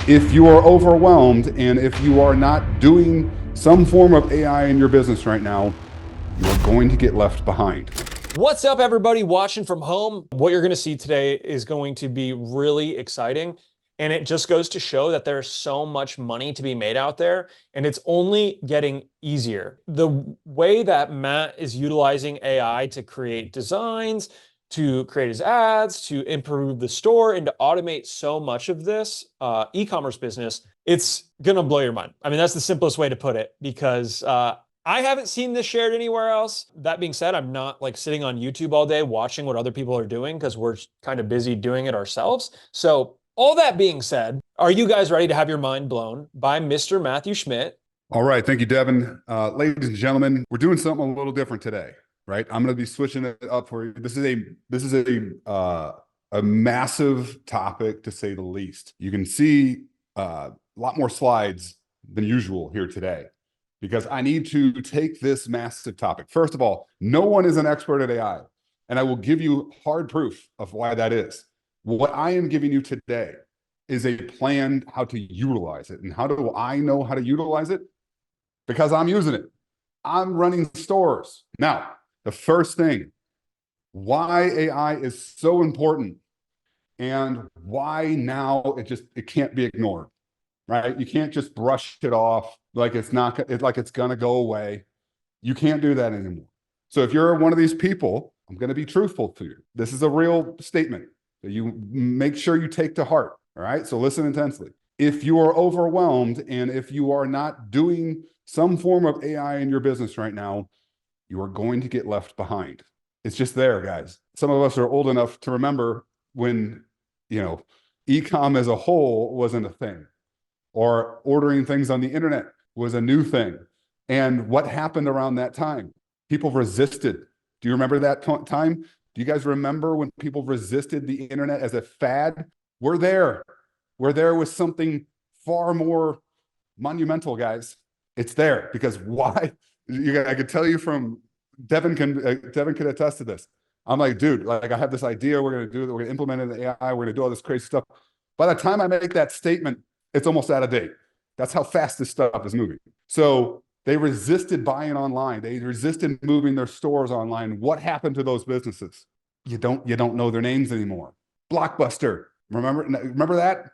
If you are overwhelmed and if you are not doing some form of AI in your business right now, you are going to get left behind. What's up, everybody watching from home? What you're going to see today is going to be really exciting. And it just goes to show that there's so much money to be made out there, and it's only getting easier. The way that Matt is utilizing AI to create designs, to create his ads, to improve the store, and to automate so much of this e-commerce business, it's gonna blow your mind. I mean, that's the simplest way to put it, because I haven't seen this shared anywhere else. That being said, I'm not like sitting on YouTube all day watching what other people are doing because we're kind of busy doing it ourselves. So all that being said, are you guys ready to have your mind blown by Mr. Matthew Schmidt? All right. Thank you, Devin. Ladies and gentlemen, we're doing something a little different today, right? I'm going to be switching it up for you. This is a massive topic, to say the least. You can see a lot more slides than usual here today, because I need to take this massive topic. First of all, no one is an expert at AI, and I will give you hard proof of why that is. What I am giving you today is a plan how to utilize it. And how do I know how to utilize it? Because I'm using it. I'm running stores. Now, the first thing, why AI is so important and why now it can't be ignored, right? You can't just brush it off like it's gonna go away. You can't do that anymore. So if you're one of these people, I'm gonna be truthful to you. This is a real statement that you make sure you take to heart, all right? So listen intensely. If you are overwhelmed and if you are not doing some form of AI in your business right now, you are going to get left behind. It's just there, guys. Some of us are old enough to remember when, e-com as a whole wasn't a thing, or ordering things on the internet was a new thing. And what happened around that time? People resisted. Do you remember that time? Do you guys remember when people resisted the internet as a fad? We're there. We're there with something far more monumental, guys. It's there because why? I could tell you from Devin can attest to this. I'm like, dude, like I have this idea. We're going to implement it in AI. We're going to do all this crazy stuff. By the time I make that statement, it's almost out of date. That's how fast this stuff is moving. So they resisted buying online. They resisted moving their stores online. What happened to those businesses? You don't know their names anymore. Blockbuster, remember that?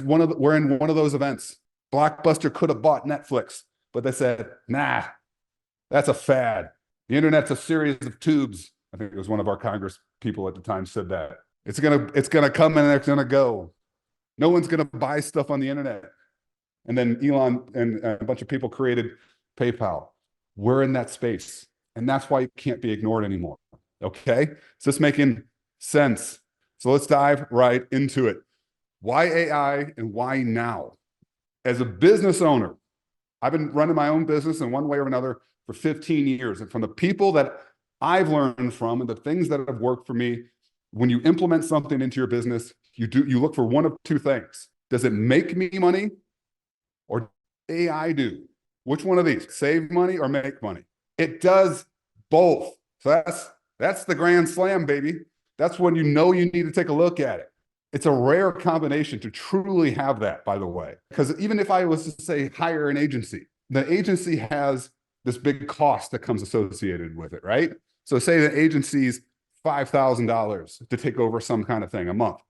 We're in one of those events. Blockbuster could have bought Netflix, but they said, nah, that's a fad. The internet's a series of tubes. I think it was one of our Congress people at the time said that. It's gonna come and it's gonna go. No one's gonna buy stuff on the internet. And then Elon and a bunch of people created PayPal. We're in that space. And that's why it can't be ignored anymore. Okay? Is this making sense? So let's dive right into it. Why AI and why now? As a business owner, I've been running my own business in one way or another for 15 years. And from the people that I've learned from and the things that have worked for me, when you implement something into your business, you look for one of two things. Does it make me money? Or AI do? Which one of these? Save money or make money? It does both. So that's the grand slam, baby. That's when you need to take a look at it. It's a rare combination to truly have that, by the way. Because even if I was to say hire an agency, the agency has this big cost that comes associated with it, right? So say the agency's $5,000 to take over some kind of thing a month.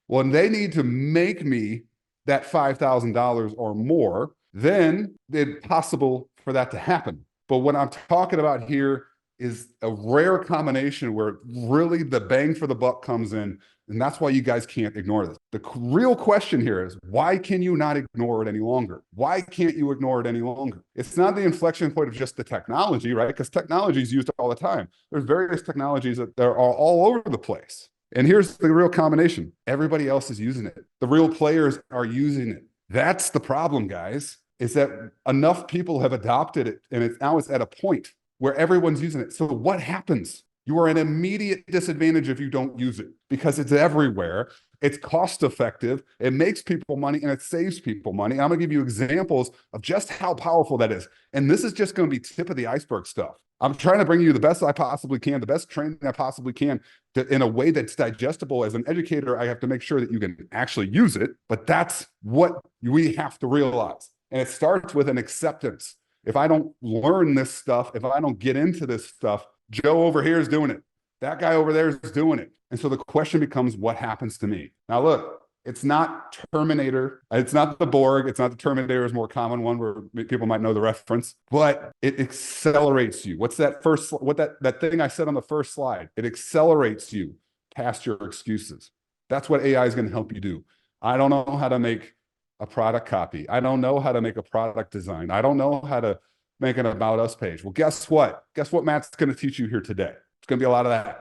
Well, and they need to make me that $5,000 or more, then it's possible for that to happen. But what I'm talking about here is a rare combination where really the bang for the buck comes in. And that's why you guys can't ignore this. The real question here is, why can you not ignore it any longer? Why can't you ignore it any longer? It's not the inflection point of just the technology, right? Because technology is used all the time. There's various technologies that are all over the place. And here's the real combination. Everybody else is using it. The real players are using it. That's the problem, guys, is that enough people have adopted it, and it's at a point where everyone's using it. So what happens? You are at an immediate disadvantage if you don't use it, because it's everywhere. It's cost effective. It makes people money and it saves people money. I'm going to give you examples of just how powerful that is. And this is just going to be tip of the iceberg stuff. I'm trying to bring you the best I possibly can, the best training I possibly can in a way that's digestible. As an educator, I have to make sure that you can actually use it, but that's what we have to realize. And it starts with an acceptance. If I don't learn this stuff, if I don't get into this stuff, Joe over here is doing it. That guy over there is doing it. And so the question becomes, what happens to me? Now, look, it's not Terminator. It's not the Borg. It's not the Terminator is a more common one where people might know the reference, but it accelerates you. What's that first, that thing I said on the first slide? It accelerates you past your excuses. That's what AI is going to help you do. I don't know how to make a product copy. I don't know how to make a product design. I don't know how to make an About Us page. Well, guess what? Guess what Matt's going to teach you here today? It's going to be a lot of that.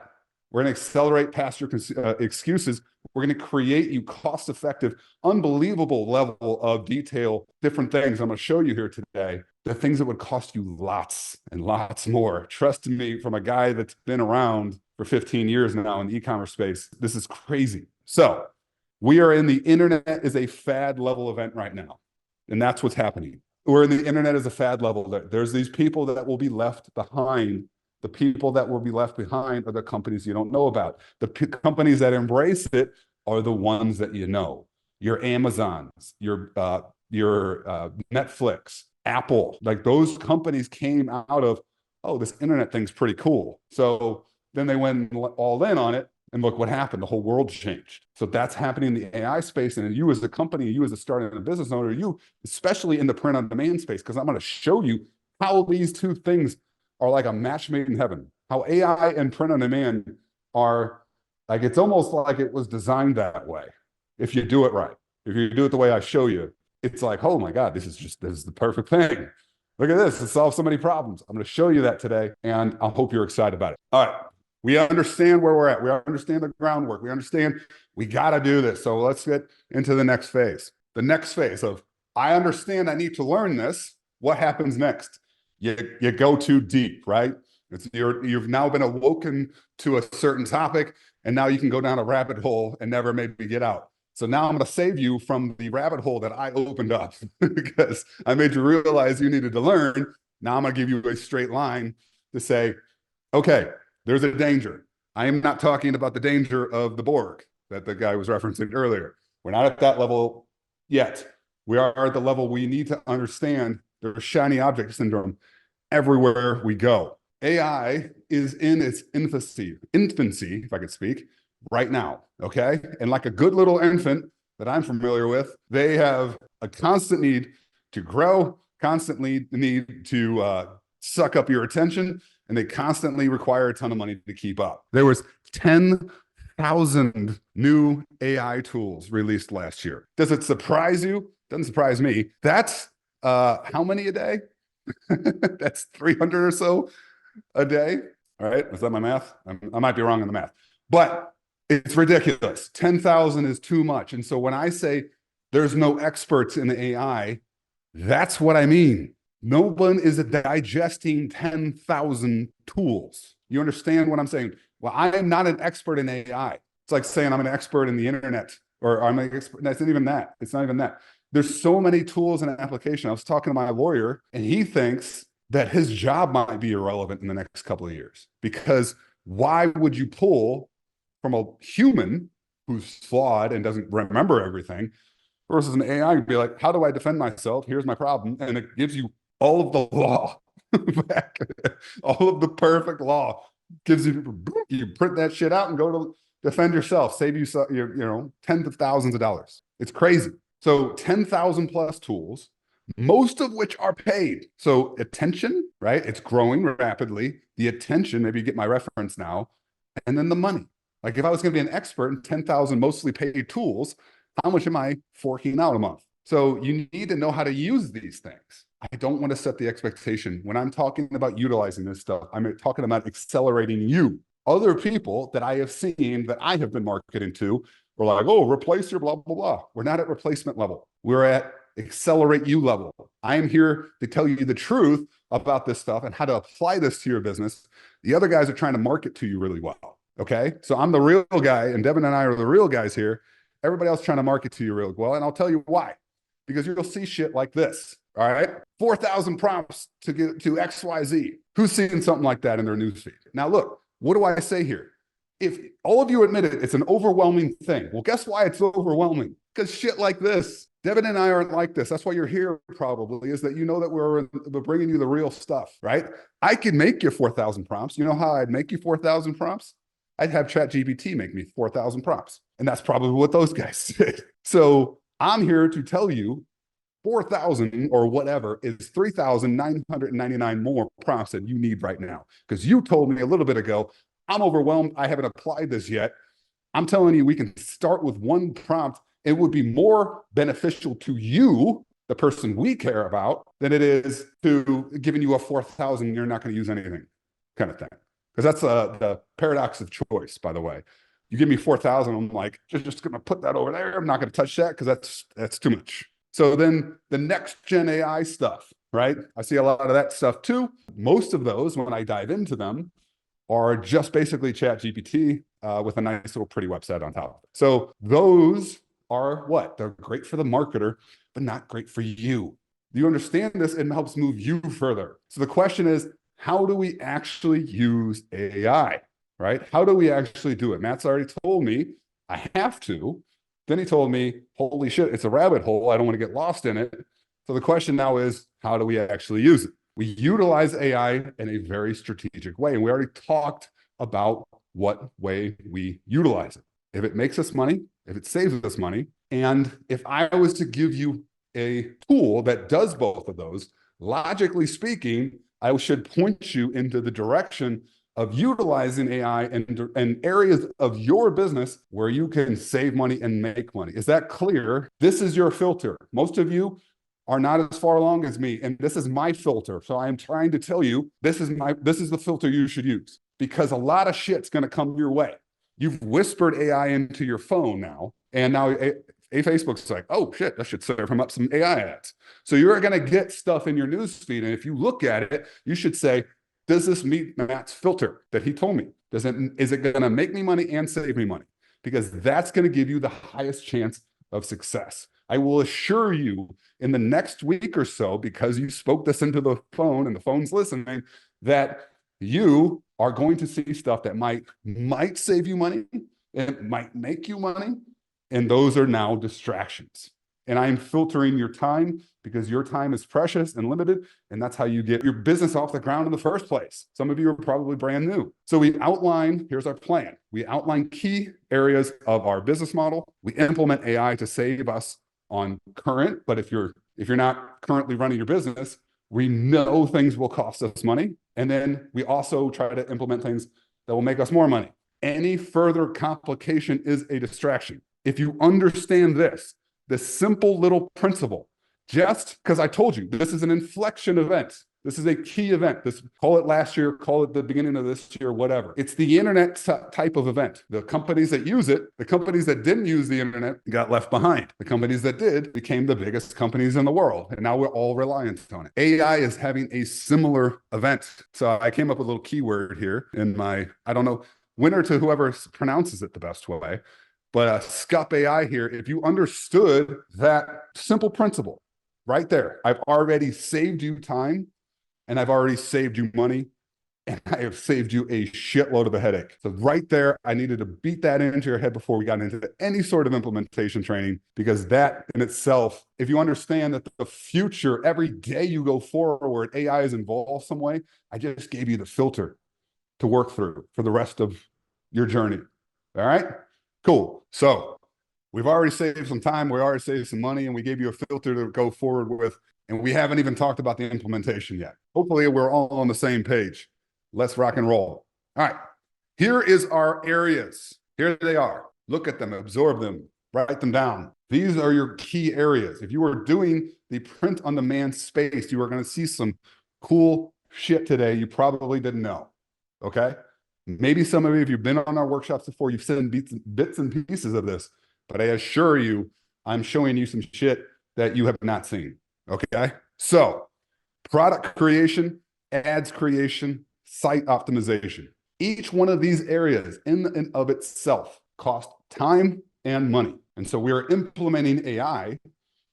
We're going to accelerate past your excuses. We're going to create you cost-effective, unbelievable level of detail, different things. I'm going to show you here today, the things that would cost you lots and lots more. Trust me, from a guy that's been around for 15 years now in the e-commerce space, this is crazy. So we are in the internet is a fad level event right now. And that's what's happening. We're in the internet is a fad level. There's these people that will be left behind. The people that will be left behind are the companies you don't know about. The companies that embrace it are the ones that you know. Your Amazons, your Netflix, Apple, like those companies came out of, oh, this internet thing's pretty cool. So then they went all in on it, and look what happened. The whole world changed. So that's happening in the AI space. And you as a company, you as a starting a business owner, you especially in the print on demand space, because I'm going to show you how these two things are like a match made in heaven. How AI and print on demand are like, it's almost like it was designed that way. If you do it right, if you do it the way I show you, it's like, oh my God, this is the perfect thing. Look at this, it solves so many problems. I'm going to show you that today, and I hope you're excited about it. All right, we understand where we're at. We understand the groundwork. We understand we got to do this. So let's get into the next phase. The next phase of, I understand I need to learn this. What happens next? You go too deep, right? You've now been awoken to a certain topic, and now you can go down a rabbit hole and never maybe get out. So now I'm going to save you from the rabbit hole that I opened up because I made you realize you needed to learn. Now I'm going to give you a straight line to say, okay, there's a danger. I am not talking about the danger of the Borg that the guy was referencing earlier. We're not at that level yet. We are at the level we need to understand there's shiny object syndrome everywhere we go. AI is in its infancy, if I could speak, right now, okay? And like a good little infant that I'm familiar with, they have a constant need to grow, constantly need to suck up your attention, and they constantly require a ton of money to keep up. There was 10,000 new AI tools released last year. Does it surprise you? Doesn't surprise me. That's how many a day? That's 300 or so a day. All right, is that my math? I might be wrong on the math, but it's ridiculous. 10,000 is too much. And so when I say there's no experts in AI, that's what I mean. No one is digesting 10,000 tools. You understand what I'm saying? Well, I am not an expert in AI. It's like saying I'm an expert in the internet, or I'm an expert. That's not even that. It's not even that. There's so many tools in an application. I was talking to my lawyer, and he thinks that his job might be irrelevant in the next couple of years, because why would you pull from a human who's flawed and doesn't remember everything versus an AI and be like, how do I defend myself? Here's my problem. And it gives you all of the law back, all of the perfect law, gives you print that shit out and go to defend yourself, save you tens of thousands of dollars. It's crazy. So 10,000 plus tools, most of which are paid. So attention, right? It's growing rapidly. The attention, maybe you get my reference now, and then the money. Like if I was going to be an expert in 10,000 mostly paid tools, how much am I forking out a month? So you need to know how to use these things. I don't want to set the expectation. When I'm talking about utilizing this stuff, I'm talking about accelerating you. Other people that I have seen that I have been marketing to were like, oh, replace your blah, blah, blah. We're not at replacement level. We're at accelerate you level. I am here to tell you the truth about this stuff and how to apply this to your business. The other guys are trying to market to you really well. Okay. So I'm the real guy, and Devin and I are the real guys here. everybody else trying to market to you real well. And I'll tell you why. Because you'll see shit like this. All right. 4,000 prompts to get to XYZ. Who's seeing something like that in their newsfeed? Now, look, what do I say here? If all of you admit it, it's an overwhelming thing. Well, guess why it's overwhelming? Because shit like this. Devin and I aren't like this. That's why you're here probably, is that you know that we're bringing you the real stuff, right? I could make you 4,000 prompts. You know how I'd make you 4,000 prompts? I'd have Chat-GPT make me 4,000 prompts. And that's probably what those guys did. So I'm here to tell you 4,000 or whatever is 3,999 more prompts that you need right now. Because you told me a little bit ago, I'm overwhelmed. I haven't applied this yet. I'm telling you, we can start with one prompt. It would be more beneficial to you, the person we care about, than it is to giving you a 4,000, you're not going to use anything kind of thing. Because that's the paradox of choice, by the way. You give me 4,000, I'm like, just going to put that over there. I'm not going to touch that because that's too much. So then the next gen AI stuff, right? I see a lot of that stuff too. Most of those, when I dive into them, are just basically Chat-GPT with a nice little pretty website on top of it. So those are what? They're great for the marketer, but not great for you. You understand this, it helps move you further. So the question is, how do we actually use AI, right? How do we actually do it? Matt's already told me I have to. Then he told me, holy shit, it's a rabbit hole. I don't want to get lost in it. So the question now is, how do we actually use it? We utilize AI in a very strategic way. And we already talked about what way we utilize it. If it makes us money, if it saves us money, and if I was to give you a tool that does both of those, logically speaking, I should point you into the direction of utilizing AI in areas of your business where you can save money and make money. Is that clear? This is your filter. Most of you are not as far along as me, and this is my filter. So I am trying to tell you, this is the filter you should use, because a lot of shit's going to come your way. You've whispered AI into your phone now, and now Facebook's like, oh shit, that should serve him up some AI ads. So you're going to get stuff in your newsfeed, and if you look at it, you should say, does this meet Matt's filter that he told me? Is it going to make me money and save me money? Because that's going to give you the highest chance of success. I will assure you in the next week or so, because you spoke this into the phone and the phone's listening, that you are going to see stuff that might save you money, it might make you money, and those are now distractions. And I'm filtering your time because your time is precious and limited, and that's how you get your business off the ground in the first place. Some of you are probably brand new. So here's our plan. We outline key areas of our business model. We implement AI to save us on current, but if you're not currently running your business, we know things will cost us money. And then we also try to implement things that will make us more money. Any further complication is a distraction. If you understand this simple little principle, just because I told you, this is an inflection event. This is a key event. Call it last year, call it the beginning of this year, whatever. It's the internet type of event. The companies that use it, the companies that didn't use the internet got left behind. The companies that did became the biggest companies in the world. And now we're all reliant on it. AI is having a similar event. So I came up with a little keyword here in my, I don't know, winner to whoever pronounces it the best way. But Skup AI here, if you understood that simple principle right there, I've already saved you time, and I've already saved you money, and I have saved you a shitload of a headache. So right there, I needed to beat that into your head before we got into any sort of implementation training, because that in itself, if you understand that the future, every day you go forward, AI is involved some way, I just gave you the filter to work through for the rest of your journey. All right? Cool. So we've already saved some time, we already saved some money, and we gave you a filter to go forward with. And we haven't even talked about the implementation yet. Hopefully we're all on the same page. Let's rock and roll. All right, here is our areas. Here they are. Look at them, absorb them, write them down. These are your key areas. If you are doing the print on demand space, you are going to see some cool shit today you probably didn't know, okay? Maybe some of you, if you've been on our workshops before, you've seen bits and pieces of this, but I assure you, I'm showing you some shit that you have not seen. Okay, so product creation, ads creation, site optimization. Each one of these areas in and of itself cost time and money. And so we are implementing AI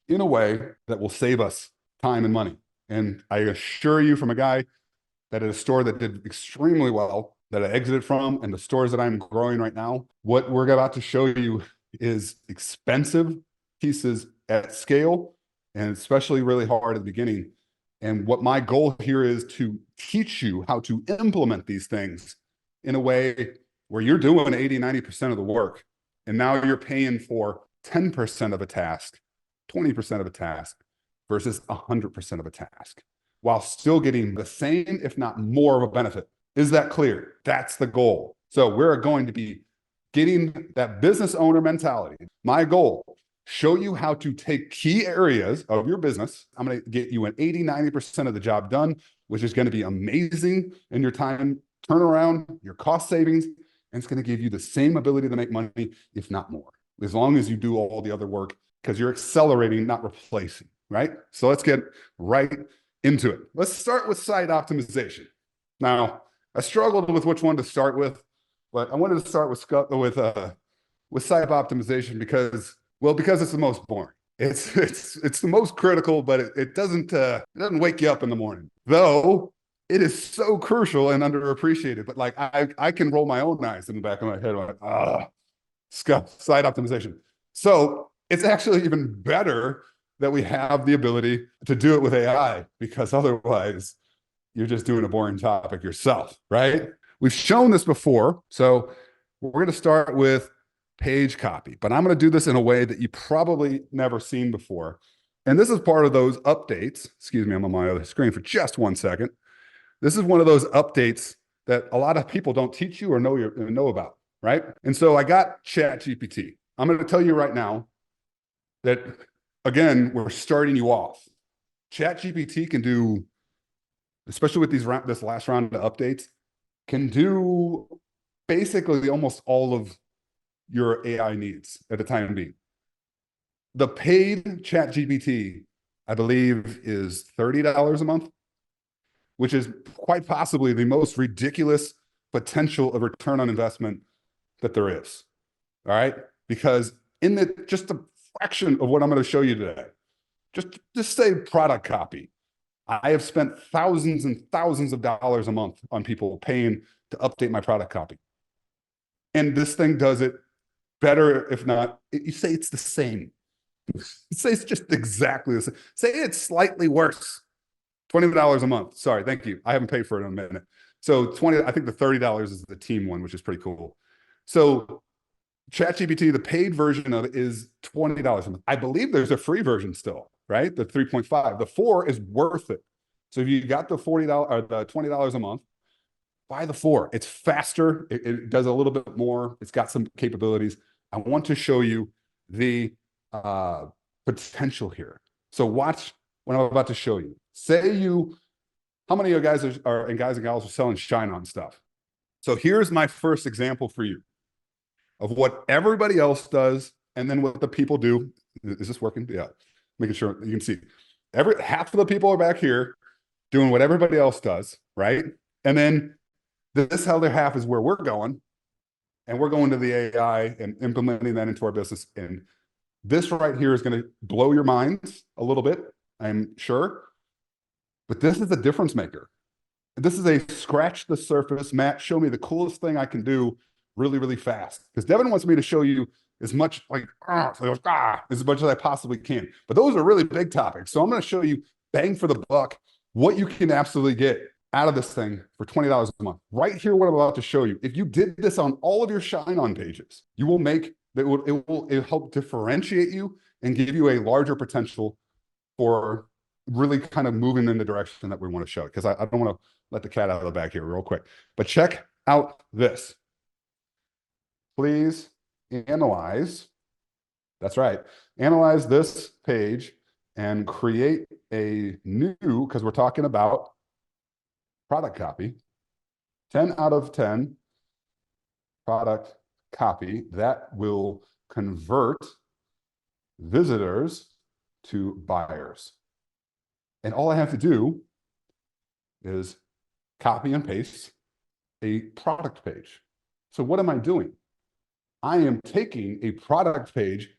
in a way that will save us time and money. And I assure you, from a guy that at a store that did extremely well, that I exited from, and the stores that I'm growing right now, what we're about to show you is expensive pieces at scale, and especially really hard at the beginning. And what my goal here is to teach you how to implement these things in a way where you're doing 80, 90% of the work. And now you're paying for 10% of a task, 20% of a task versus 100% of a task, while still getting the same, if not more of a benefit. Is that clear? That's the goal. So we're going to be getting that business owner mentality. My goal, show you how to take key areas of your business. I'm going to get you an 80, 90% of the job done, which is going to be amazing in your time turnaround, your cost savings, and it's going to give you the same ability to make money, if not more, as long as you do all the other work, because you're accelerating, not replacing, right? So let's get right into it. Let's start with site optimization. Now, I struggled with which one to start with, but I wanted to start with site optimization because it's the most boring. It's the most critical, but it doesn't wake you up in the morning. Though it is so crucial and underappreciated. But like I can roll my own eyes in the back of my head, like, Skup, site optimization. So it's actually even better that we have the ability to do it with AI, because otherwise you're just doing a boring topic yourself, right? We've shown this before. So we're going to start with page copy, but I'm going to do this in a way that you probably never seen before. And this is part of those updates. Excuse me, I'm on my other screen for just 1 second. This is one of those updates that a lot of people don't teach you or know about, right? And so I got Chat-GPT. I'm going to tell you right now that, again, we're starting you off. Chat-GPT can do, especially with this last round of updates, can do basically almost all of your AI needs at the time being. The paid Chat-GPT, I believe, is $30 a month, which is quite possibly the most ridiculous potential of return on investment that there is. All right, because in just a fraction of what I'm going to show you today, just say product copy. I have spent thousands and thousands of dollars a month on people paying to update my product copy, and this thing does it better, if not. You say it's the same. Say it's just exactly the same. Say it's slightly worse. $20 a month. Sorry, thank you. I haven't paid for it in a minute. So 20, I think the $30 is the team one, which is pretty cool. So ChatGPT, the paid version of it is $20 a month. I believe there's a free version still, right? The 3.5. The 4 is worth it. So if you got the $40 or the $20 a month, buy the 4. It's faster. It does a little bit more. It's got some capabilities. I want to show you the potential here. So watch what I'm about to show you. How many of you guys and guys and gals are selling Shine-On stuff? So here's my first example for you of what everybody else does, and then what the people do. Is this working? Yeah, making sure you can see. Half of the people are back here doing what everybody else does, right? And then this other half is where we're going, and we're going to the AI and implementing that into our business. And this right here is going to blow your minds a little bit, I'm sure. But this is a difference maker. This is a scratch the surface. Matt, show me the coolest thing I can do really, really fast. Because Devin wants me to show you as much as much as I possibly can. But those are really big topics. So I'm going to show you, bang for the buck, what you can absolutely get out of this thing for $20 a month. Right here, what I'm about to show you. If you did this on all of your Shine-On pages, you will make it will help differentiate you and give you a larger potential for really kind of moving in the direction that we want to show. Because I don't want to let the cat out of the bag here real quick. But check out this. Please analyze. That's right. Analyze this page and create a new, because we're talking about product copy, 10 out of 10 product copy that will convert visitors to buyers. And all I have to do is copy and paste a product page. So what am I doing? I am taking a product page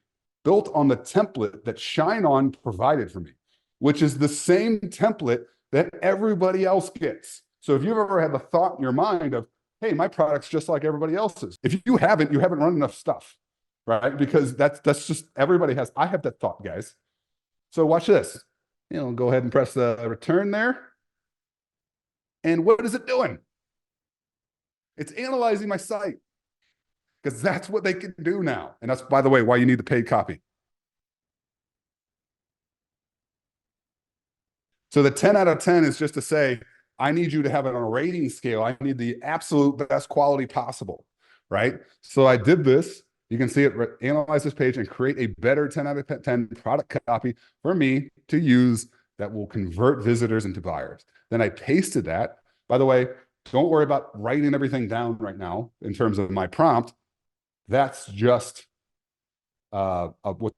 built on the template that Shine On provided for me, which is the same template that everybody else gets. So if you've ever had the thought in your mind of, hey, my product's just like everybody else's. If you haven't run enough stuff, right? Because that's just, everybody has, I have that thought, guys. So watch this. Go ahead and press the return there. And what is it doing? It's analyzing my site, because that's what they can do now. And that's, by the way, why you need the paid copy. So the 10 out of 10 is just to say, I need you to have it on a rating scale. I need the absolute best quality possible, right? So I did this. You can see it analyze this page and create a better 10 out of 10 product copy for me to use that will convert visitors into buyers. Then I pasted that. By the way, don't worry about writing everything down right now in terms of my prompt. That's just what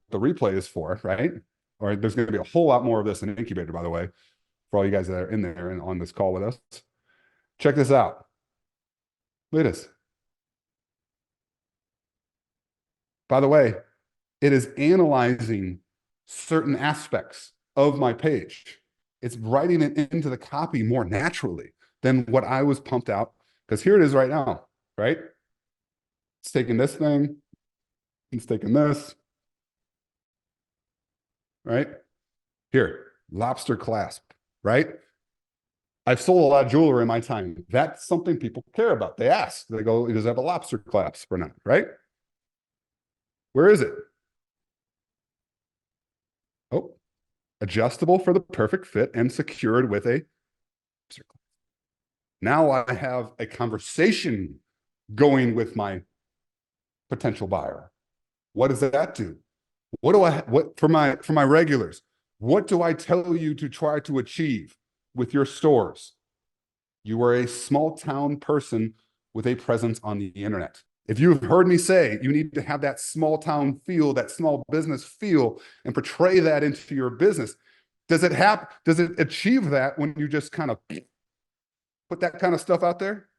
the replay is for, right? Or there's going to be a whole lot more of this in Incubator, by the way, for all you guys that are in there and on this call with us. Check this out. Look at this. By the way, it is analyzing certain aspects of my page. It's writing it into the copy more naturally than what I was pumped out. Because here it is right now, right? It's taking this thing. It's taking this. Right? Here, lobster clasp, right? I've sold a lot of jewelry in my time. That's something people care about. They ask, they go, does it have a lobster clasp or not, right? Where is it? Oh, adjustable for the perfect fit and secured with a. Now I have a conversation going with my potential buyer. What does that do? What for my regulars, what do I tell you to try to achieve with your stores? You are a small town person with a presence on the internet. If you've heard me say you need to have that small town feel, that small business feel, and portray that into your business, does it achieve that when you just kind of put that kind of stuff out there?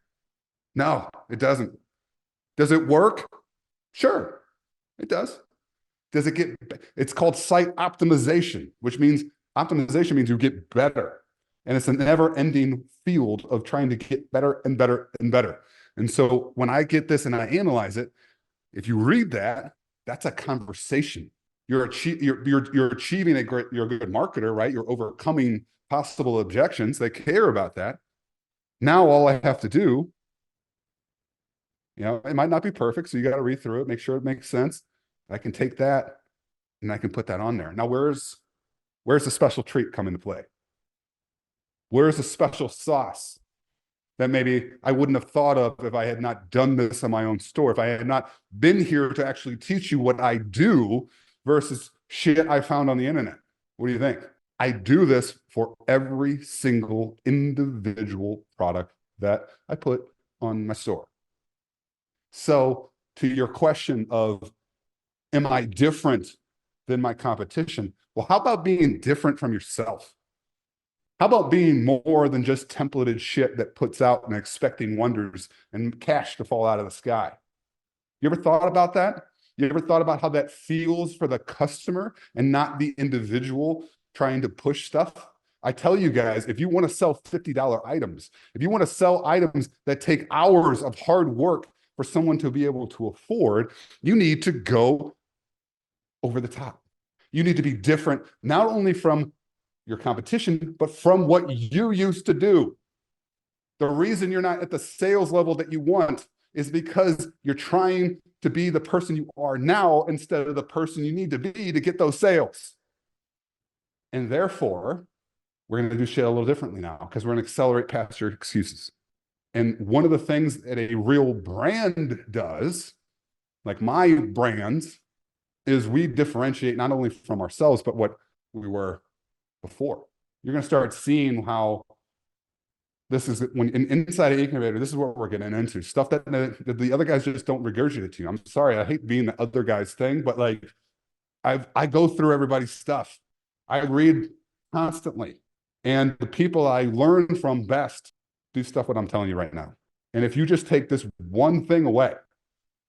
No, it doesn't. Does it work? Sure, it does. Does it get, it's called site optimization, which means optimization means you get better. And it's a never-ending field of trying to get better and better and better. And so when I get this and I analyze it, if you read that, that's a conversation. You're achieving you're a good marketer, right? You're overcoming possible objections. They care about that. Now all I have to do, it might not be perfect, so you got to read through it, make sure it makes sense. I can take that and I can put that on there. Now, where's the special treat come into play? Where's the special sauce that maybe I wouldn't have thought of if I had not done this on my own store, if I had not been here to actually teach you what I do versus shit I found on the internet? What do you think? I do this for every single individual product that I put on my store. So to your question of, am I different than my competition? Well, how about being different from yourself? How about being more than just templated shit that puts out and expecting wonders and cash to fall out of the sky? You ever thought about that? You ever thought about how that feels for the customer and not the individual trying to push stuff? I tell you guys, if you want to sell $50 items, if you want to sell items that take hours of hard work for someone to be able to afford, you need to go over the top. You need to be different, not only from your competition, but from what you used to do. The reason you're not at the sales level that you want is because you're trying to be the person you are now instead of the person you need to be to get those sales. And therefore, we're going to do shit a little differently now because we're going to accelerate past your excuses. And one of the things that a real brand does, like my brands, is we differentiate not only from ourselves, but what we were before. You're going to start seeing how this is when inside of Incubator, this is what we're getting into. Stuff that the other guys just don't regurgitate to you. I'm sorry, I hate being the other guy's thing, but like I go through everybody's stuff. I read constantly. And the people I learn from best do stuff what I'm telling you right now. And if you just take this one thing away,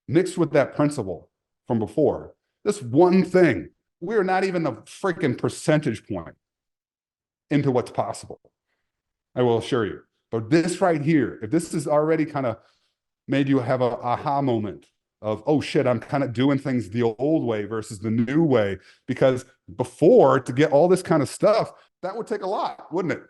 mixed with that principle from before, This one thing. We're not even a freaking percentage point into what's possible. I will assure you. But this right here, if this is already kind of made you have a aha moment of, oh shit, I'm kind of doing things the old way versus the new way, because before, to get all this kind of stuff, that would take a lot, wouldn't it?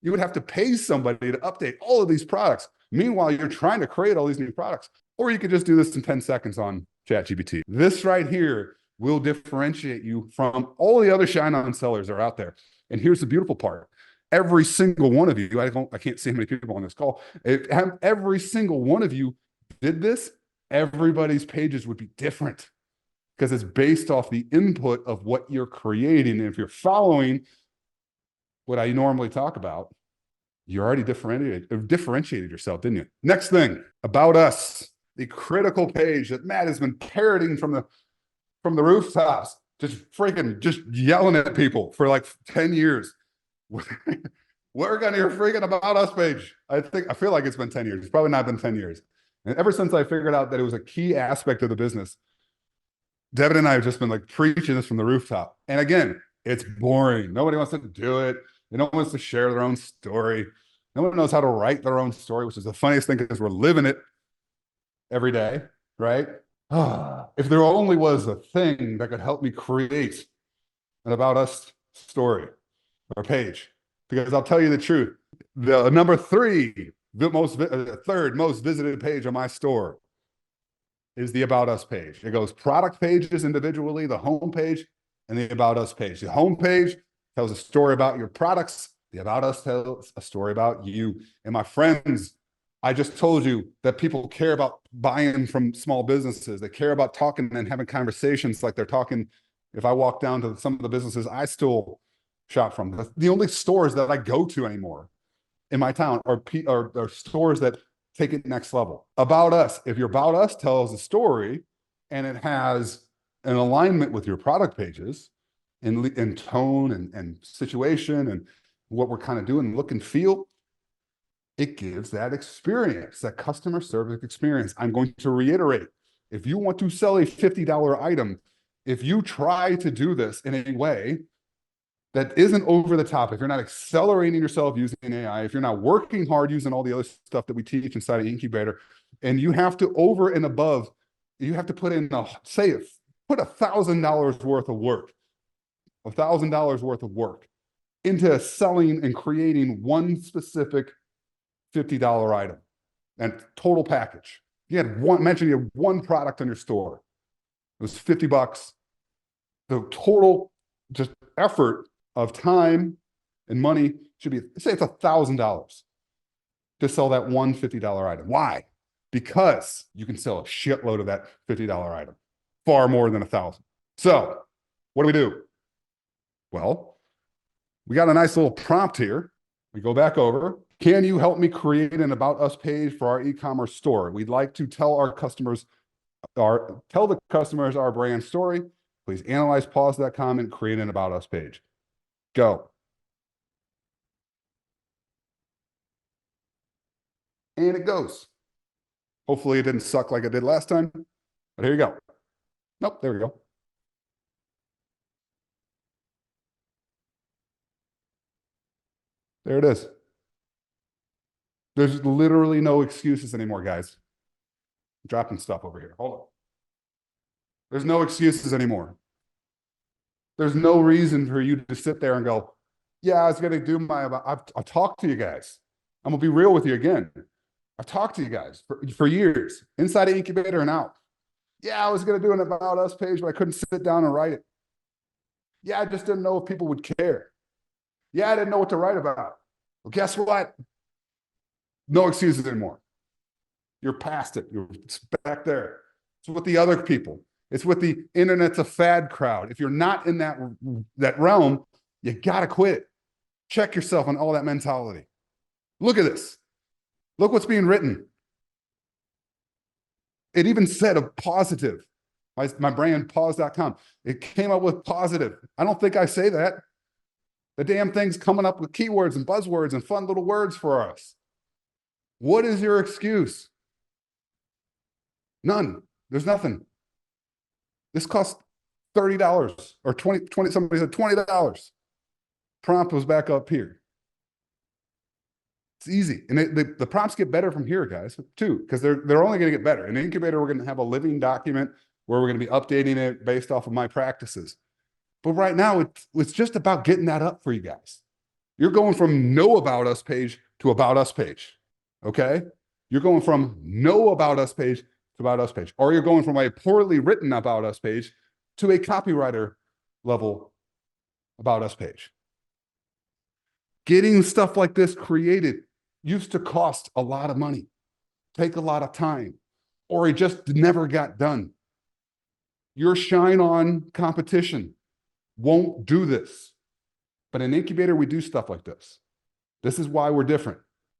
You would have to pay somebody to update all of these products. Meanwhile, you're trying to create all these new products. Or you could just do this in 10 seconds on Chat-GPT. This right here will differentiate you from all the other shine-on sellers that are out there. And here's the beautiful part. Every single one of you, I can't see how many people on this call, every single one of you did this, everybody's pages would be different because it's based off the input of what you're creating. And if you're following what I normally talk about, you already differentiated yourself, didn't you? Next thing, about us, the critical page that Matt has been parroting from the rooftops, just yelling at people for like 10 years. Work on your freaking about us page. I feel like it's been 10 years. It's probably not been 10 years. And ever since I figured out that it was a key aspect of the business, Devin and I have just been like preaching this from the rooftop. And again, it's boring. Nobody wants to do it. They don't want us to share their own story. No one knows how to write their own story, which is the funniest thing because we're living it every day, right? If there only was a thing that could help me create an about us story or page, because I'll tell you the truth. The number three, third most visited page on my store is the About Us page. It goes product pages individually, the home page, and the About Us page. The home page tells a story about your products. The About Us tells a story about you. And my friends, I just told you that people care about buying from small businesses. They care about talking and having conversations like they're talking. If I walk down to some of the businesses I still shop from, the only stores that I go to anymore in my town are stores that take it next level. About Us, if your About Us tells a story and it has an alignment with your product pages in tone and situation and what we're kind of doing, look and feel, it gives that experience, that customer service experience. I'm going to reiterate, if you want to sell a $50 item, if you try to do this in a way that isn't over the top, if you're not accelerating yourself using AI, if you're not working hard using all the other stuff that we teach inside of Incubator, and you have to over and above, you have to put in, put $1,000 worth of work, $1,000 worth of work into selling and creating one specific $50 item and total package. You had one product on your store. It was $50. The total just effort of time and money should be, say it's $1,000 to sell that one $50 item. Why? Because you can sell a shitload of that $50 item, far more than 1,000. So what do? Well, we got a nice little prompt here. We go back over. Can you help me create an About Us page for our e-commerce store? We'd like to tell the customers our brand story. Please analyze, pause that comment, create an About Us page. Go. And it goes. Hopefully it didn't suck like it did last time, but here you go. Nope, there we go. There it is. There's literally no excuses anymore, guys. I'm dropping stuff over here. Hold on. There's no excuses anymore. There's no reason for you to sit there and go, yeah, I was going to do I'll talk to you guys. I'm going to be real with you again. I've talked to you guys for years, inside of Incubator and out. Yeah, I was going to do an About Us page, but I couldn't sit down and write it. Yeah, I just didn't know if people would care. Yeah, I didn't know what to write about. Well, guess what? No excuses anymore. You're past it. It's back there. It's with the other people. It's with the internet's a fad crowd. If you're not in that realm, you got to quit. Check yourself on all that mentality. Look at this. Look what's being written. It even said a positive. My brand, pause.com. It came up with positive. I don't think I say that. The damn thing's coming up with keywords and buzzwords and fun little words for us. What is your excuse? None. There's nothing. This costs $30 or 20, somebody said $20. Prompt was back up here. It's easy. And the prompts get better from here, guys, too, because they're only going to get better. In the incubator, we're going to have a living document where we're going to be updating it based off of my practices. But right now, it's just about getting that up for you guys. You're going from no about us page to about us page. Okay? You're going from no about us page to about us page. Or you're going from a poorly written about us page to a copywriter level about us page. Getting stuff like this created used to cost a lot of money, take a lot of time, or it just never got done. Your shine on competition won't do this. But in incubator, we do stuff like this. This is why we're different.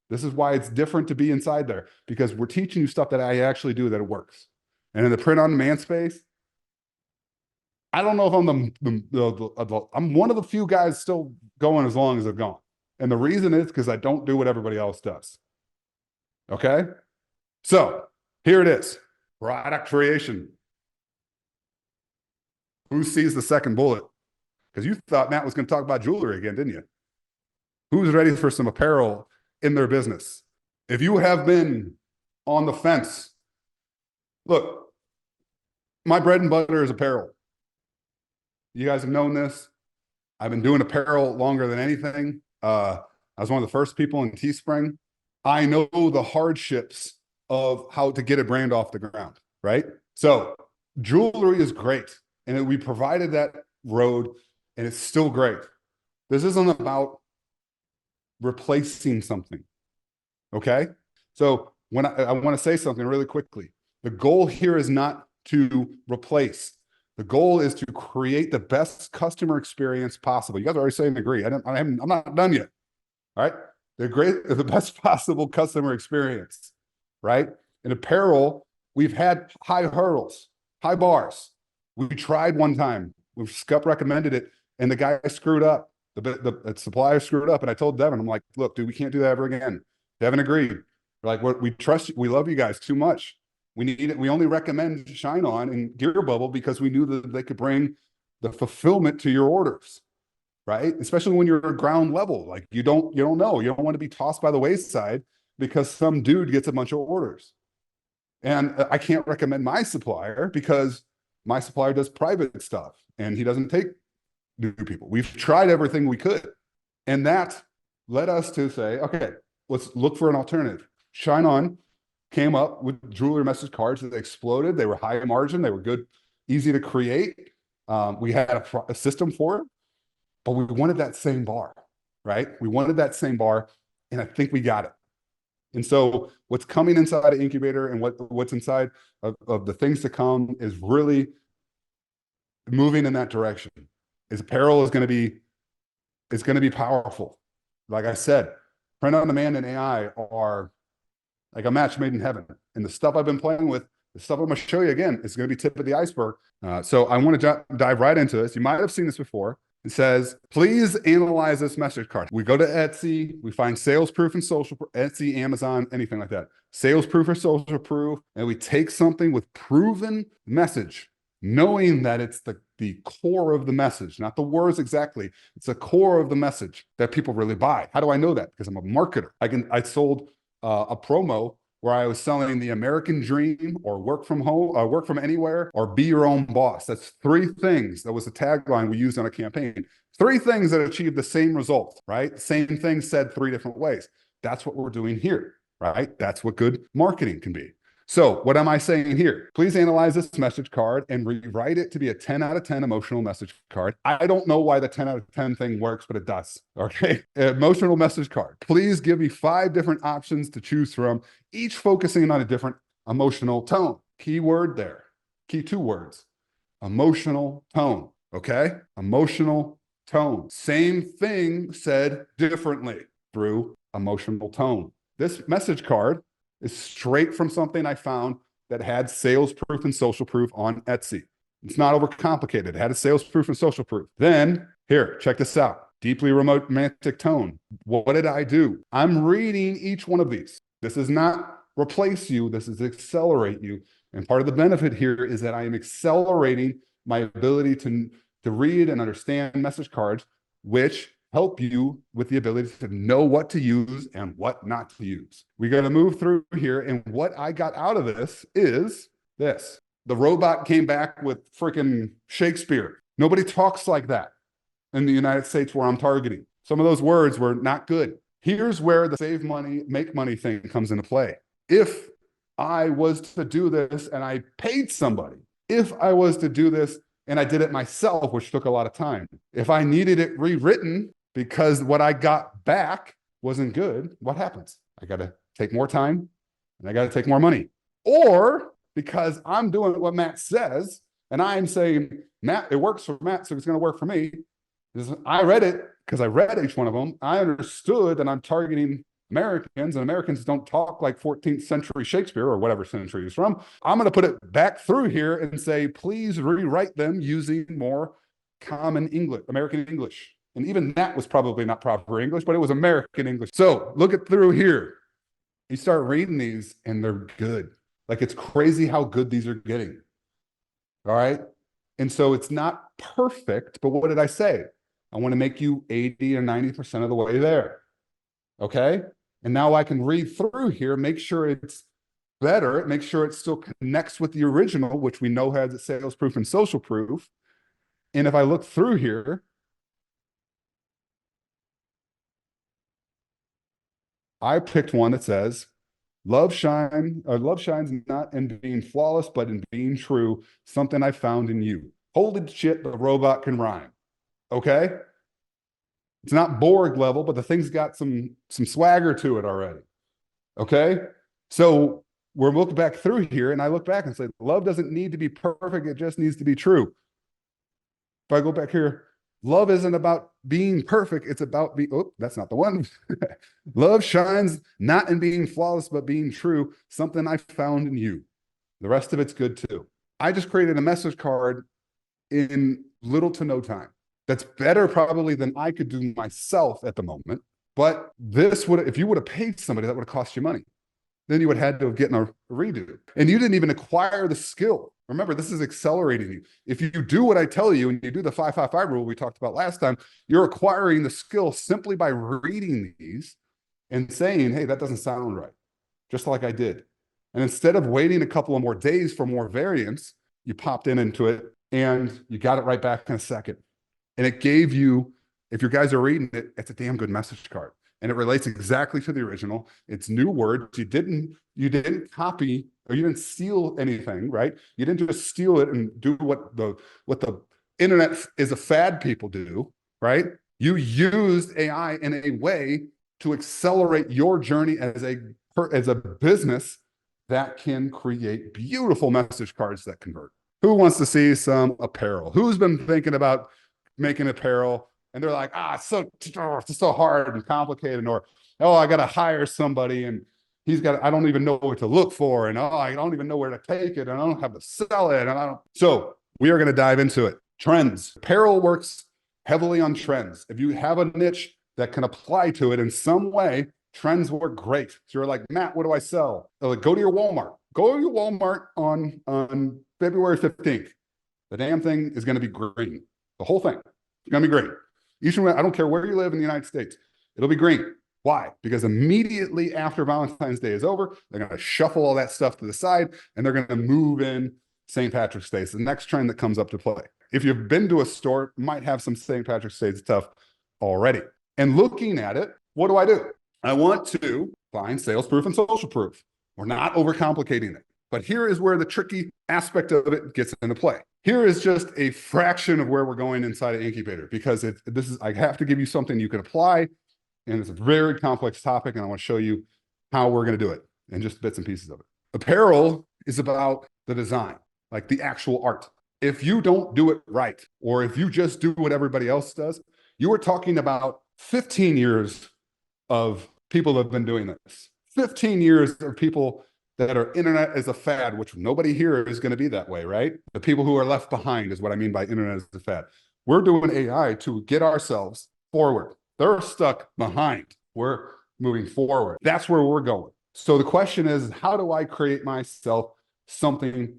This is why it's different to be inside there, because we're teaching you stuff that I actually do that it works. And in the print on demand space, I don't know if I'm I'm one of the few guys still going as long as I've gone. And the reason is because I don't do what everybody else does. Okay? So here it is. Product creation. Who sees the second bullet? Because you thought Matt was going to talk about jewelry again, didn't you? Who's ready for some apparel in their business? If you have been on the fence, look, my bread and butter is apparel. You guys have known this. I've been doing apparel longer than anything. I was one of the first people in Teespring. I know the hardships of how to get a brand off the ground, right? So jewelry is great. And we provided that road, and it's still great. This isn't about replacing something, okay? So when I want to say something really quickly, the goal here is not to replace. The goal is to create the best customer experience possible. You guys are already saying agree. I'm not done yet. All right. The best possible customer experience, right? In apparel, we've had high hurdles, high bars. We tried one time. Skup recommended it, and the guy screwed up. The supplier screwed up, and I told Devin, I'm like, look, dude, we can't do that ever again. Devin agreed. We're like, we trust you. We love you guys too much. We need it. We only recommend Shine On and Gear Bubble because we knew that they could bring the fulfillment to your orders, right? Especially when you're at ground level. Like you don't know. You don't want to be tossed by the wayside because some dude gets a bunch of orders. And I can't recommend my supplier because my supplier does private stuff and he doesn't take new people. We've tried everything we could. And that led us to say, okay, let's look for an alternative. Shine On came up with jewelry message cards that exploded. They were high margin. They were good, easy to create. We had a system for it, but we wanted that same bar, right? We wanted that same bar, and I think we got it. And so what's coming inside of Incubator and what's inside of the things to come is really moving in that direction. Apparel is going to be powerful. Like I said, print on demand and AI are like a match made in heaven. And the stuff I've been playing with, the stuff I'm going to show you again, is going to be tip of the iceberg. So I want to dive right into this. You might have seen this before. It says, please analyze this message card. We go to Etsy, we find sales proof and social proof, Etsy, Amazon, anything like that. Sales proof or social proof. And we take something with proven message, knowing that it's the core of the message, not the words exactly. It's the core of the message that people really buy. How do I know that? Because I'm a marketer. I sold a promo where I was selling the American dream, or work from home, work from anywhere, or be your own boss. That's three things. That was the tagline we used on a campaign. Three things that achieved the same result, right? Same thing said three different ways. That's what we're doing here, right? That's what good marketing can be. So what am I saying here? Please analyze this message card and rewrite it to be a 10 out of 10 emotional message card. I don't know why the 10 out of 10 thing works, but it does. Okay. Emotional message card. Please give me 5 different options to choose from, each focusing on a different emotional tone. Key word there. Key 2 words. Emotional tone. Okay. Emotional tone. Same thing said differently through emotional tone. This message card is straight from something I found that had sales proof and social proof on Etsy. It's not overcomplicated. It had a sales proof and social proof. Then, here, check this out. Deeply romantic tone. What did I do? I'm reading each one of these. This is not replace you. This is accelerate you. And part of the benefit here is that I am accelerating my ability to read and understand message cards, which help you with the ability to know what to use and what not to use. We got to move through here. And what I got out of this is this. The robot came back with freaking Shakespeare. Nobody talks like that in the United States where I'm targeting. Some of those words were not good. Here's where the save money, make money thing comes into play. If I was to do this and I paid somebody, if I was to do this and I did it myself, which took a lot of time, if I needed it rewritten because what I got back wasn't good, what happens? I got to take more time and I got to take more money. Or because I'm doing what Matt says and I'm saying, Matt, it works for Matt, so it's going to work for me. I read it because I read each one of them. I understood that I'm targeting Americans, and Americans don't talk like 14th century Shakespeare or whatever century he's from. I'm going to put it back through here and say, please rewrite them using more common English, American English. And even that was probably not proper English, but it was American English. So look at through here. You start reading these and they're good. Like, it's crazy how good these are getting. All right. And so it's not perfect, but what did I say? I want to make you 80 or 90% of the way there. Okay. And now I can read through here, make sure it's better, make sure it still connects with the original, which we know has its sales proof and social proof. And if I look through here, I picked one that says, love shines not in being flawless, but in being true, something I found in you. Holy shit, the robot can rhyme. Okay. It's not Borg level, but the thing's got some swagger to it already. Okay. So we're looking back through here and I look back and say, love doesn't need to be perfect. It just needs to be true. If I go back here, love isn't about being perfect. It's about oh, that's not the one. Love shines not in being flawless, but being true. Something I found in you. The rest of it's good too. I just created a message card in little to no time. That's better probably than I could do myself at the moment. But this would, if you would have paid somebody, that would have cost you money. Then you would have had to have gotten a redo. And you didn't even acquire the skill. Remember, this is accelerating you. If you do what I tell you and you do the 5-5-5 rule we talked about last time, you're acquiring the skill simply by reading these and saying, hey, that doesn't sound right, just like I did. And instead of waiting a couple of more days for more variants, you popped into it and you got it right back in a second. And it gave you, if your guys are reading it, it's a damn good message card. And it relates exactly to the original. It's new words. You didn't copy or you didn't steal anything, right? You didn't just steal it and do what the internet is a fad people do, right? You used AI in a way to accelerate your journey as a business that can create beautiful message cards that convert. Who wants to see some apparel? Who's been thinking about making apparel and they're like, it's so hard and complicated, or, oh, I got to hire somebody and I don't even know what to look for. And I don't even know where to take it. And I don't have to sell it. So we are going to dive into it. Trends. Apparel works heavily on trends. If you have a niche that can apply to it in some way, trends work great. So you're like, Matt, what do I sell? Like, go to your Walmart. Go to your Walmart on February 15th. The damn thing is going to be green. The whole thing. It's going to be green. I don't care where you live in the United States. It'll be green. Why? Because immediately after Valentine's Day is over, they're going to shuffle all that stuff to the side and they're going to move in St. Patrick's Day. It's the next trend that comes up to play. If you've been to a store, might have some St. Patrick's Day stuff already. And looking at it, what do? I want to find sales proof and social proof. We're not overcomplicating it. But here is where the tricky aspect of it gets into play. Here is just a fraction of where we're going inside an incubator, because I have to give you something you can apply, and it's a very complex topic, and I want to show you how we're going to do it and just bits and pieces of it. Apparel is about the design, like the actual art. If you don't do it right, or if you just do what everybody else does, you are talking about 15 years of people that have been doing this. 15 years of people that are internet as a fad, which nobody here is going to be that way, right? The people who are left behind is what I mean by internet as a fad. We're doing AI to get ourselves forward. They're stuck behind. We're moving forward. That's where we're going. So the question is, how do I create myself something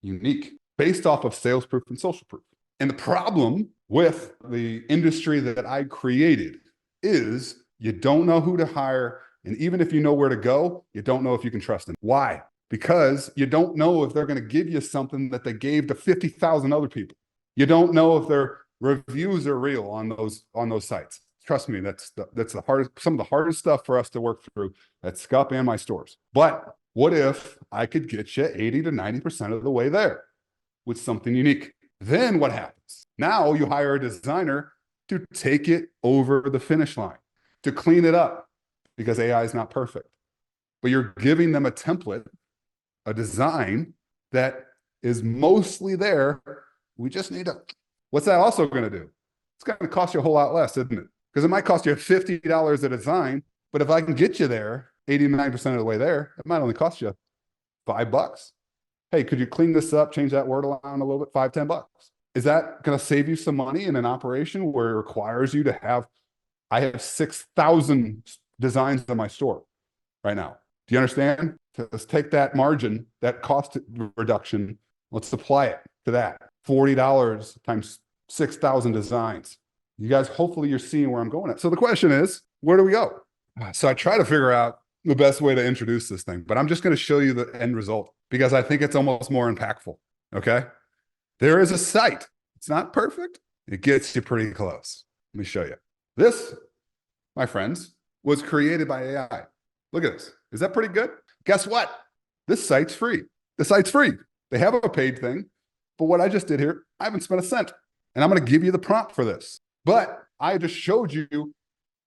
unique? based off of sales proof and social proof. And the problem with the industry that I created is you don't know who to hire. And even if you know where to go, you don't know if you can trust them. Why? Because you don't know if they're going to give you something that they gave to 50,000 other people. You don't know if their reviews are real on those sites. Trust me, that's the hardest, some of the hardest stuff for us to work through at Skup and my stores. But what if I could get you 80 to 90% of the way there with something unique? Then what happens? Now you hire a designer to take it over the finish line, to clean it up, because AI is not perfect. But you're giving them a template, a design that is mostly there. We just need to, what's that also going to do? It's going to cost you a whole lot less, isn't it? Because it might cost you $50 a design, but if I can get you there 89% of the way there, it might only cost you $5. Hey, could you clean this up, change that word around a little bit, $5-10? Is that going to save you some money in an operation where it requires you to have, I have 6,000 designs in my store right now. Do you understand? Let's take that margin, that cost reduction, let's apply it to that. $40 times 6,000 designs. You guys, hopefully you're seeing where I'm going at. So the question is, where do we go? So I try to figure out the best way to introduce this thing, but I'm just going to show you the end result because I think it's almost more impactful. Okay. There is a site. It's not perfect. It gets you pretty close. Let me show you. This, my friends, was created by AI. Look at this. Is that pretty good? Guess what? This site's free. The site's free. They have a paid thing, but what I just did here, I haven't spent a cent. And I'm going to give you the prompt for this. But I just showed you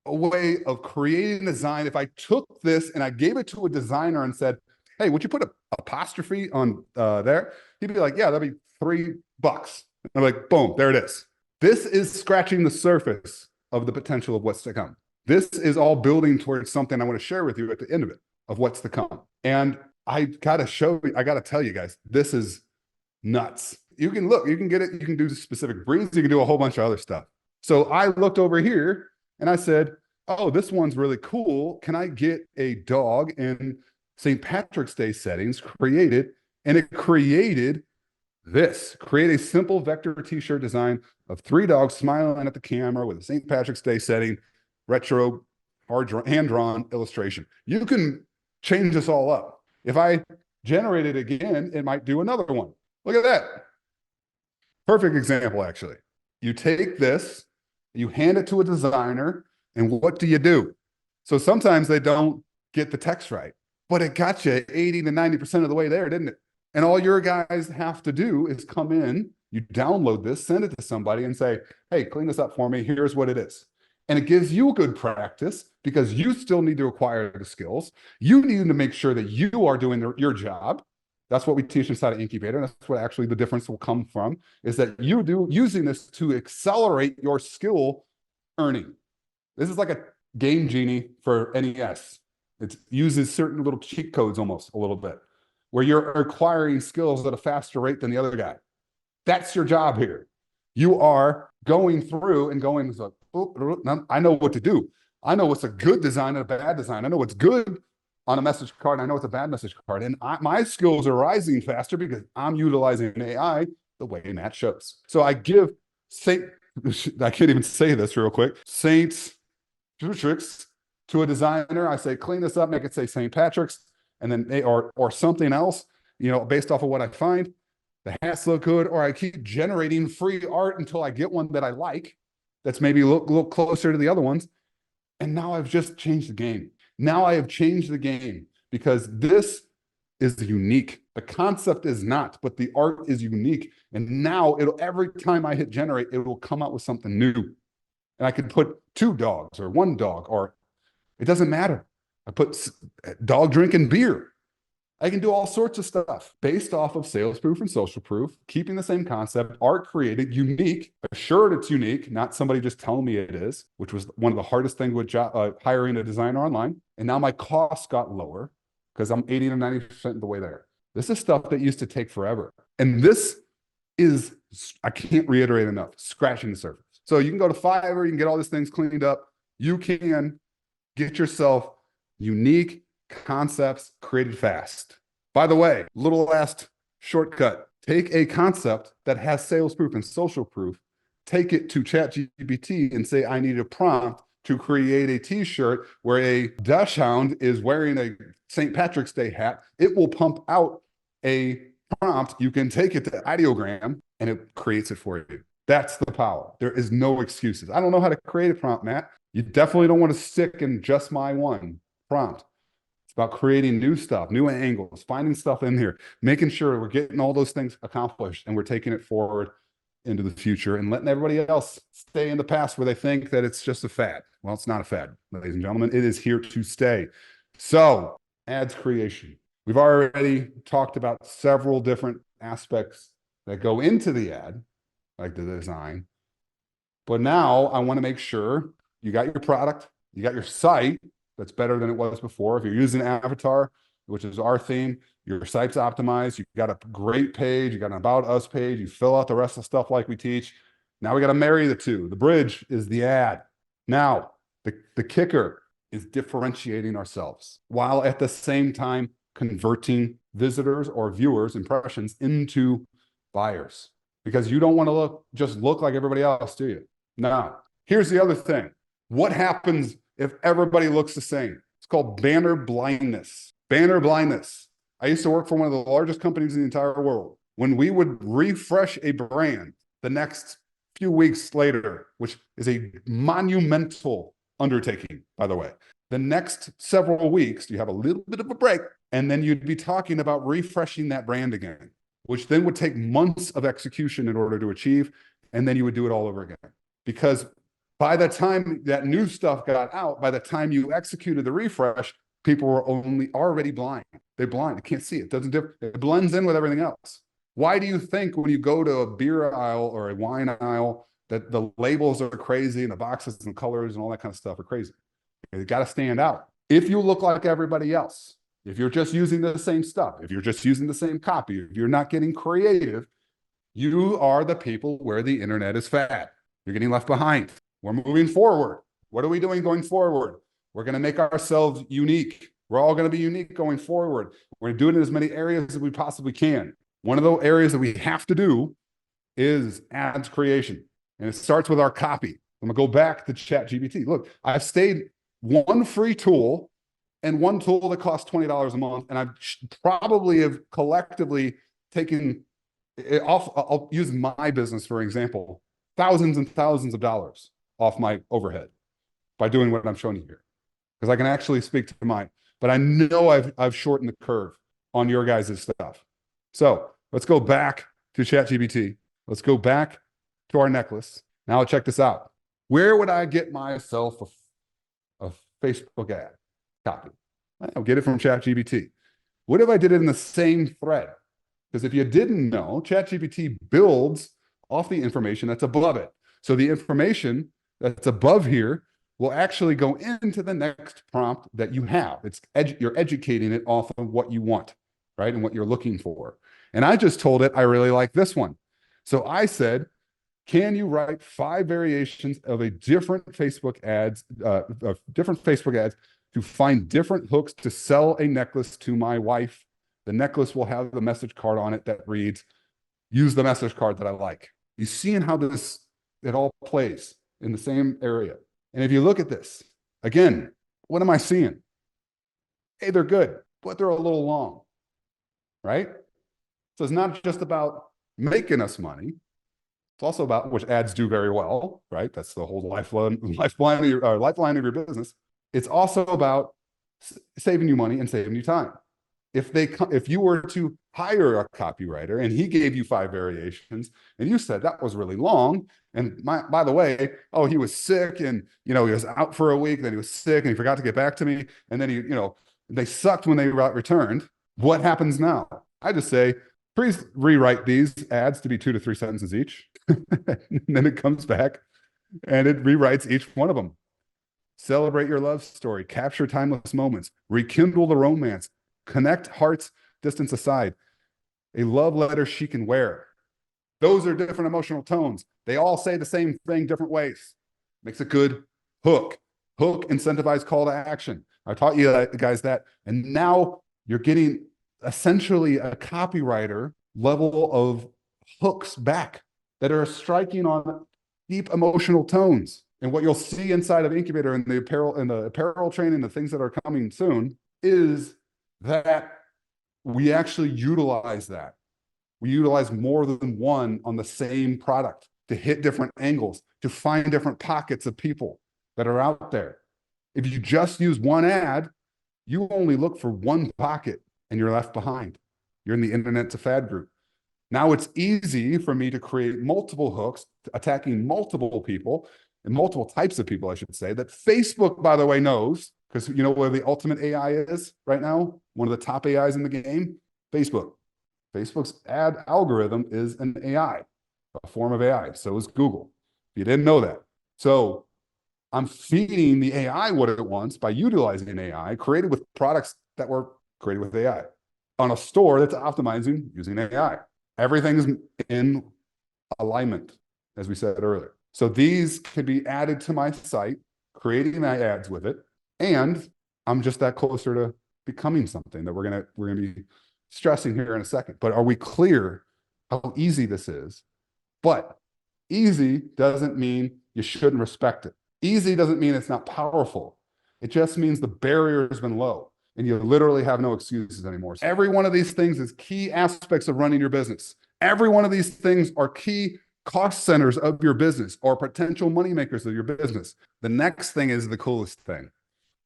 a way of creating a design. If I took this and I gave it to a designer and said, hey, would you put an apostrophe on there? He'd be like, yeah, that'd be $3. And I'm like, boom, there it is. This is scratching the surface of the potential of what's to come. This is all building towards something I want to share with you at the end of it, of what's to come. And I got to tell you guys, this is nuts. You can look, you can get it. You can do specific breeds. You can do a whole bunch of other stuff. So I looked over here and I said, oh, this one's really cool. Can I get a dog in St. Patrick's Day settings created? And it created this. Create a simple vector t-shirt design of 3 dogs smiling at the camera with a St. Patrick's Day setting, retro, hand-drawn illustration. You can change this all up. If I generate it again, it might do another one. Look at that. Perfect example, actually. You take this, you hand it to a designer, and what do? So sometimes they don't get the text right, but it got you 80 to 90% of the way there, didn't it? And all your guys have to do is come in, you download this, send it to somebody and say, hey, clean this up for me. Here's what it is. And it gives you good practice because you still need to acquire the skills. You need to make sure that you are doing your job. That's what we teach inside of Incubator. And that's what actually the difference will come from, is that you do using this to accelerate your skill earning. This is like a game genie for NES. It uses certain little cheat codes almost a little bit, where you're acquiring skills at a faster rate than the other guy. That's your job here. You are going through and going, like, oh, I know what to do. I know what's a good design and a bad design. I know what's good on a message card. I know it's a bad message card. And my skills are rising faster because I'm utilizing AI the way Matt shows. So I give I can't even say this real quick, St. Patrick's to a designer. I say, clean this up, make it say St. Patrick's, and then or something else, based off of what I find. The hats look good, or I keep generating free art until I get one that I like, that's maybe a little closer to the other ones. And now I've just changed the game. Now I have changed the game because this is unique. The concept is not, but the art is unique. And now every time I hit generate, it will come out with something new. And I could put 2 dogs or 1 dog, or it doesn't matter. I put dog drinking beer. I can do all sorts of stuff based off of sales proof and social proof, keeping the same concept, art created, unique, assured it's unique, not somebody just telling me it is, which was one of the hardest things with hiring a designer online. And now my costs got lower because I'm 80 to 90% of the way there. This is stuff that used to take forever. And this is, I can't reiterate enough, scratching the surface. So you can go to Fiverr, you can get all these things cleaned up. You can get yourself unique concepts created fast. By the way, little last shortcut take a concept that has sales proof and social proof, take it to Chat-GPT and say, I need a prompt to create a t-shirt where a dachshund is wearing a St. Patrick's Day hat. It will pump out a prompt. You can take it to Ideogram and it creates it for you. That's the power. There is no excuses. I don't know how to create a prompt, Matt. You definitely don't want to stick in just my one prompt. It's about creating new stuff, new angles, finding stuff in here, making sure we're getting all those things accomplished and we're taking it forward into the future and letting everybody else stay in the past where they think that it's just a fad. Well, it's not a fad, ladies and gentlemen. It is here to stay. So, ads creation. We've already talked about several different aspects that go into the ad, like the design. But now I want to make sure you got your product, you got your site that's better than it was before. If you're using Avatar, which is our theme, your site's optimized, you got a great page, you got an About Us page, you fill out the rest of the stuff like we teach. Now we got to marry the two. The bridge is the ad. Now, the kicker is differentiating ourselves while at the same time converting visitors or viewers, impressions into buyers. Because you don't want to just look like everybody else, do you? No. Here's the other thing. What happens if everybody looks the same? It's called banner blindness. Banner blindness. I used to work for one of the largest companies in the entire world. When we would refresh a brand the next few weeks later, which is a monumental undertaking, by the way, the next several weeks, you have a little bit of a break, and then you'd be talking about refreshing that brand again, which then would take months of execution in order to achieve, and then you would do it all over again. Because by the time that new stuff got out, by the time you executed the refresh, people were already blind. They're blind. They can't see it. It blends in with everything else. Why do you think when you go to a beer aisle or a wine aisle that the labels are crazy and the boxes and colors and all that kind of stuff are crazy? You got to stand out. If you look like everybody else, if you're just using the same stuff, if you're just using the same copy, if you're not getting creative, you are the people where the internet is fat. You're getting left behind. We're moving forward. What are we doing going forward? We're going to make ourselves unique. We're all going to be unique going forward. We're going to do it in as many areas as we possibly can. One of the areas that we have to do is ads creation. And it starts with our copy. I'm going to go back to Chat-GPT. Look, I've stayed one free tool and one tool that costs $20 a month. And I probably have collectively taken it off. I'll use my business, for example, thousands and thousands of dollars off my overhead by doing what I'm showing you here. Because I can actually speak to mine. But I know I've shortened the curve on your guys' stuff. So let's go back to Chat-GPT. Let's go back to our necklace. Now check this out. Where would I get myself a Facebook ad copy? I'll get it from Chat-GPT. What if I did it in the same thread? Because if you didn't know, Chat-GPT builds off the information that's above it. So the information that's above here will actually go into the next prompt that you have. You're educating it off of what you want, right? And what you're looking for. And I just told it I really like this one. So I said, can you write 5 variations of a different Facebook ads to find different hooks to sell a necklace to my wife? The necklace will have the message card on it that reads, use the message card that I like. You seeing how it all plays in the same area. And if you look at this, again, what am I seeing? Hey, they're good, but they're a little long, right? So it's not just about making us money. It's also about, which ads do very well, right? That's the whole lifeline of your business. It's also about saving you money and saving you time. If you were to hire a copywriter and he gave you 5 variations and you said that was really long, and by the way, oh, he was sick and he was out for a week, then he was sick and he forgot to get back to me, and then they sucked when they returned. What happens now? I just say, please rewrite these ads to be 2 to 3 sentences each. And then it comes back and it rewrites each one of them. Celebrate your love story, capture timeless moments, rekindle the romance, connect hearts, distance aside, a love letter she can wear. Those are different emotional tones. They all say the same thing different ways. Makes a good hook. Hook, incentivized call to action. I taught you guys that. And now you're getting essentially a copywriter level of hooks back that are striking on deep emotional tones. And what you'll see inside of Incubator and the apparel training, the things that are coming soon, is that we actually utilize that. We utilize more than one on the same product to hit different angles, to find different pockets of people that are out there. If you just use one ad, you only look for one pocket and you're left behind. You're in the internet's a fad group. Now it's easy for me to create multiple hooks attacking multiple people and multiple types of people, I should say, that Facebook, by the way, knows, because you know where the ultimate AI is right now? One of the top AIs in the game, Facebook. Facebook's ad algorithm is an AI, a form of AI. So is Google. You didn't know that. So I'm feeding the AI what it wants by utilizing AI created with products that were created with AI on a store that's optimizing using AI. Everything's in alignment, as we said earlier. So these could be added to my site, creating my ads with it, and I'm just that closer to becoming something that we're gonna be stressing here in a second. But are we clear how easy this is? But easy doesn't mean you shouldn't respect it. Easy doesn't mean it's not powerful. It just means the barrier has been low and you literally have no excuses anymore. So every one of these things is key aspects of running your business. Every one of these things are key cost centers of your business or potential money makers of your business. The next thing is the coolest thing.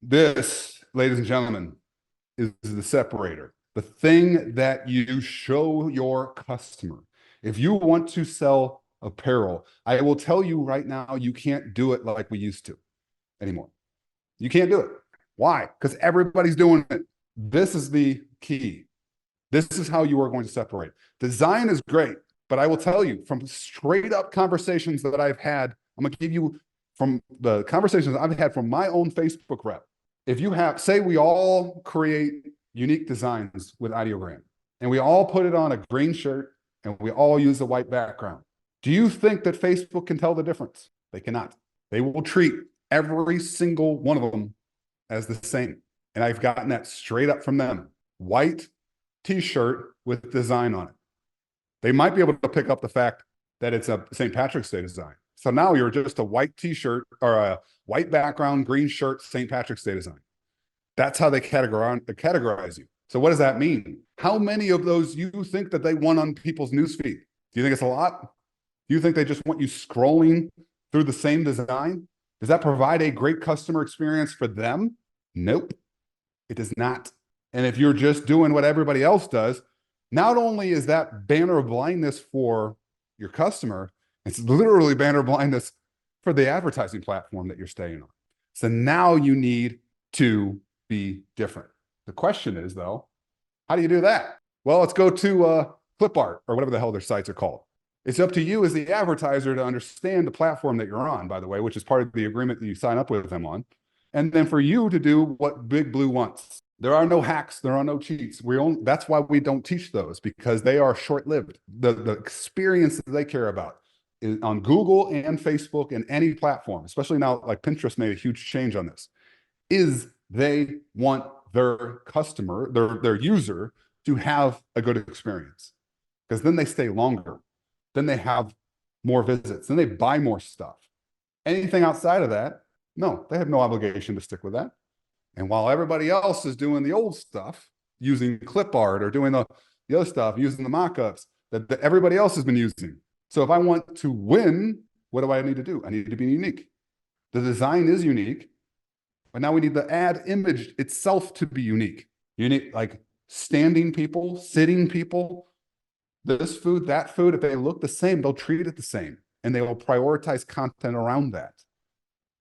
This, ladies and gentlemen, is the separator, the thing that you show your customer. If you want to sell apparel, I will tell you right now, you can't do it like we used to anymore. You can't do it. Why? Because everybody's doing it. This is the key. This is how you are going to separate. Design is great, but I will tell you from straight up conversations that I've had, I'm going to give you from the conversations I've had from my own Facebook rep. If you have, say we all create unique designs with Ideogram and we all put it on a green shirt and we all use a white background. Do you think that Facebook can tell the difference? They cannot. They will treat every single one of them as the same. And I've gotten that straight up from them. White t-shirt with design on it. They might be able to pick up the fact that it's a St. Patrick's Day design. So now you're just a white t-shirt or a white background, green shirt, St. Patrick's Day design. That's how they categorize you. So what does that mean? How many of those you think that they want on people's newsfeed? Do you think it's a lot? Do you think they just want you scrolling through the same design? Does that provide a great customer experience for them? Nope, it does not. And if you're just doing what everybody else does, not only is that banner blindness for your customer, it's literally banner blindness for the advertising platform that you're staying on. So now you need to be different. The question is, though, how do you do that? Well, let's go to clip art or whatever the hell their sites are called. It's up to you as the advertiser to understand the platform that you're on, by the way, which is part of the agreement that you sign up with them on. And then for you to do what Big Blue wants. There are no hacks. There are no cheats. That's why we don't teach those, because they are short-lived. The experience that they care about is on Google and Facebook and any platform, especially now, like Pinterest made a huge change on this, is they want their customer, their user, to have a good experience, because then they stay longer. Then they have more visits. Then they buy more stuff. Anything outside of that, no, they have no obligation to stick with that. And while everybody else is doing the old stuff, using clip art or doing the other stuff, using the mock-ups that everybody else has been using. So if I want to win, what do I need to do? I need to be unique. The design is unique, but now we need the ad image itself to be unique. Unique, like standing people, sitting people, this food, that food, if they look the same, they'll treat it the same and they will prioritize content around that.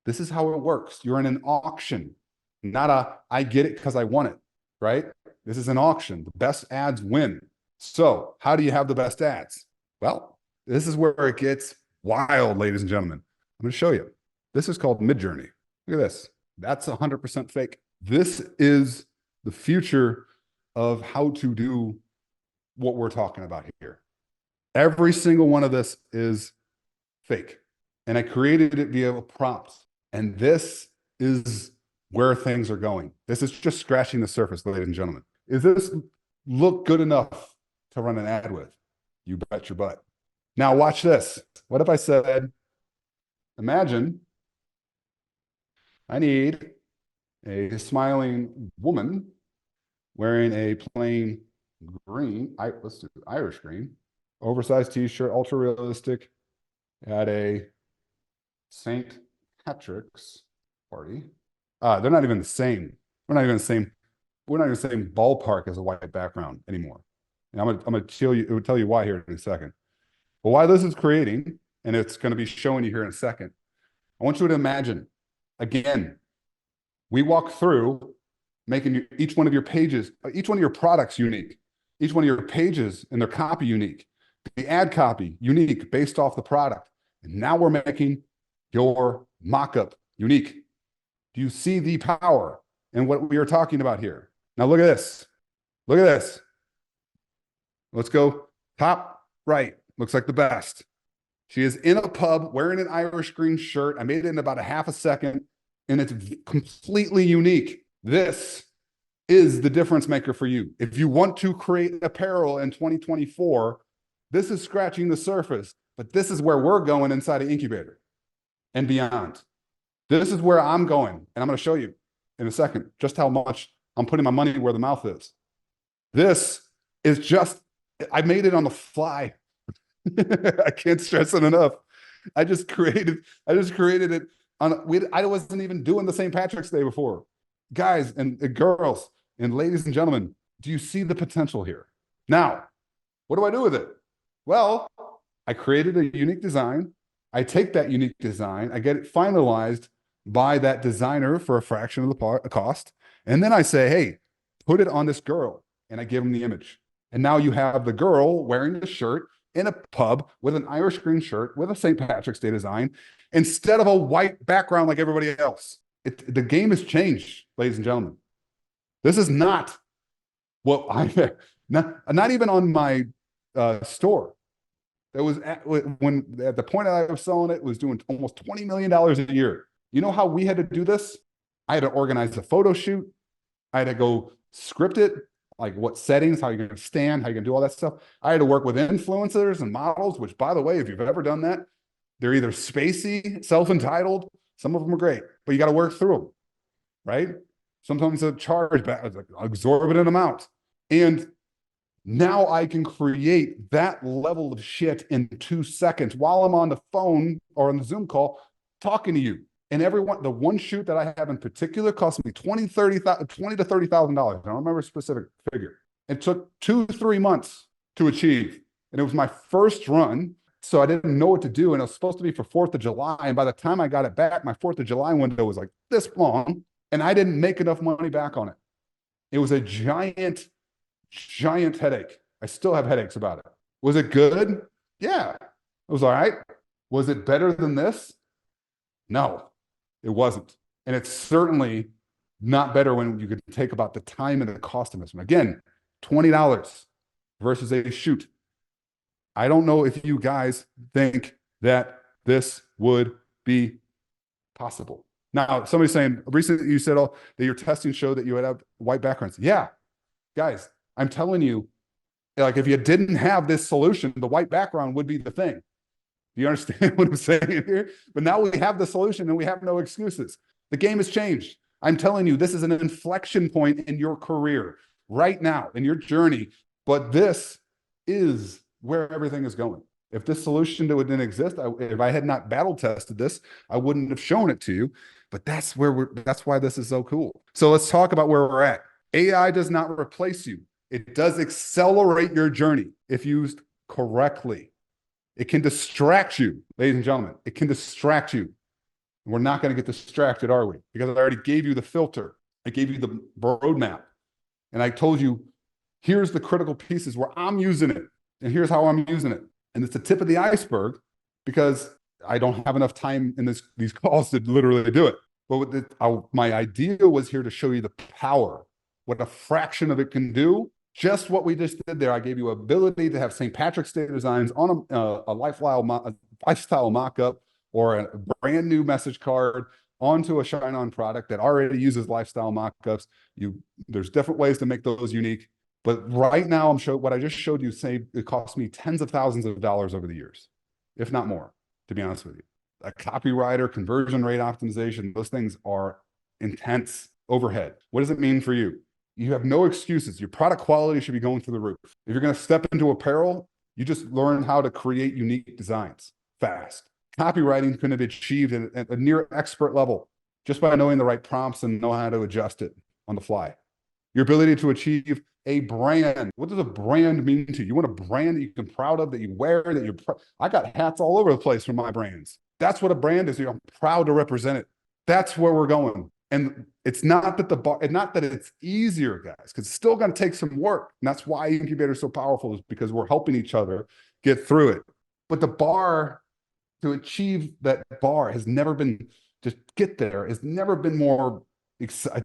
This is how it works. You're in an auction, not I get it because I want it, right? This is an auction. The best ads win. So how do you have the best ads? Well, this is where it gets wild, ladies and gentlemen. I'm going to show you. This is called Midjourney. Look at this. That's 100% fake. This is the future of how to do what we're talking about here. Every single one of this is fake. And I created it via prompts. And this is where things are going. This is just scratching the surface, ladies and gentlemen. Is this look good enough to run an ad with? You bet your butt. Now watch this. What if I said, imagine I need a smiling woman wearing a plain green, let's do Irish green, oversized t-shirt, ultra realistic, at a St. Patrick's party. They're not even the same. We're not even the same. We're not even the same ballpark as a white background anymore. And I'm gonna tell you why here in a second. But why this is creating, and it's going to be showing you here in a second. I want you to imagine, again, we walk through making each one of your pages, each one of your products unique, each one of your pages and their copy unique, the ad copy unique based off the product. And now we're making your mock-up unique. Do you see the power in what we are talking about here? Now look at this. Look at this. Let's go top right. Looks like the best. She is in a pub wearing an Irish green shirt. I made it in about a half a second, and it's completely unique. This is the difference maker for you. If you want to create apparel in 2024, this is scratching the surface, but this is where we're going inside an incubator and beyond. This is where I'm going, and I'm going to show you in a second just how much I'm putting my money where the mouth is. This is just, I made it on the fly. I can't stress it enough. I just created it on, I wasn't even doing the St. Patrick's Day before. Guys and girls and ladies and gentlemen, do you see the potential here? Now, what do I do with it? Well, I created a unique design. I take that unique design, I get it finalized by that designer for a fraction of the cost. And then I say, hey, put it on this girl. And I give them the image. And now you have the girl wearing the shirt in a pub with an Irish green shirt with a St. Patrick's Day design instead of a white background like everybody else. The game has changed, ladies and gentlemen. This is not what not even on my store. That was at the point that I was selling it was doing almost $20 million a year. You know how we had to do this? I had to organize a photo shoot. I had to go script it, like what settings, how you're going to stand, how you're going to do all that stuff. I had to work with influencers and models, which, by the way, if you've ever done that, they're either spacey, self-entitled. Some of them are great, but you got to work through them, right? Sometimes a charge back, like an exorbitant amount. And now I can create that level of shit in 2 seconds while I'm on the phone or on the Zoom call talking to you. And everyone, the one shoot that I have in particular cost me $20,000 to $30,000. I don't remember a specific figure. It took 2-3 months to achieve. And it was my first run. So I didn't know what to do. And it was supposed to be for 4th of July. And by the time I got it back, my 4th of July window was like this long. And I didn't make enough money back on it. It was a giant headache. I still have headaches about it. Was it good? Yeah, it was all right. Was it better than this? No, it wasn't. And it's certainly not better when you could take about the time and the cost of this. Again, $20 versus a shoot. I don't know if you guys think that this would be possible. Now, somebody's saying, recently you said that your testing showed that you had white backgrounds. Yeah, guys, I'm telling you, like if you didn't have this solution, the white background would be the thing. Do you understand what I'm saying here? But now we have the solution and we have no excuses. The game has changed. I'm telling you, this is an inflection point in your career right now, in your journey. But this is where everything is going. If this solution didn't exist, if I had not battle tested this, I wouldn't have shown it to you. But that's why this is so cool. So let's talk about where we're at. AI does not replace you. It does accelerate your journey if used correctly. It can distract you, ladies and gentlemen. It can distract you. We're not going to get distracted, are we? Because I already gave you the filter. I gave you the roadmap. And I told you, here's the critical pieces where I'm using it. And here's how I'm using it. And it's the tip of the iceberg because I don't have enough time in these calls to literally do it. But my idea was here to show you the power, what a fraction of it can do. Just what we just did there. I gave you ability to have St. Patrick's Day designs on a lifestyle mock-up or a brand new message card onto a shine-on product that already uses lifestyle mock-ups. There's different ways to make those unique, But right now, what I just showed you, say it cost me tens of thousands of dollars over the years, if not more, to be honest with you. A copywriter, conversion rate optimization, those things are intense overhead. What does it mean for you? You have no excuses. Your product quality should be going through the roof. If you're going to step into apparel, you just learn how to create unique designs fast. Copywriting can be achieved at a near expert level just by knowing the right prompts and know how to adjust it on the fly. Your ability to achieve a brand. What does a brand mean to you? You want a brand that you can be proud of, that you wear, that you're I got hats all over the place from my brands. That's what a brand is. I'm proud to represent it. That's where we're going. And it's not that not that it's easier, guys, because it's still going to take some work. And that's why incubator is so powerful, is because we're helping each other get through it. But the bar to achieve that bar has never been, just get there, has never been more,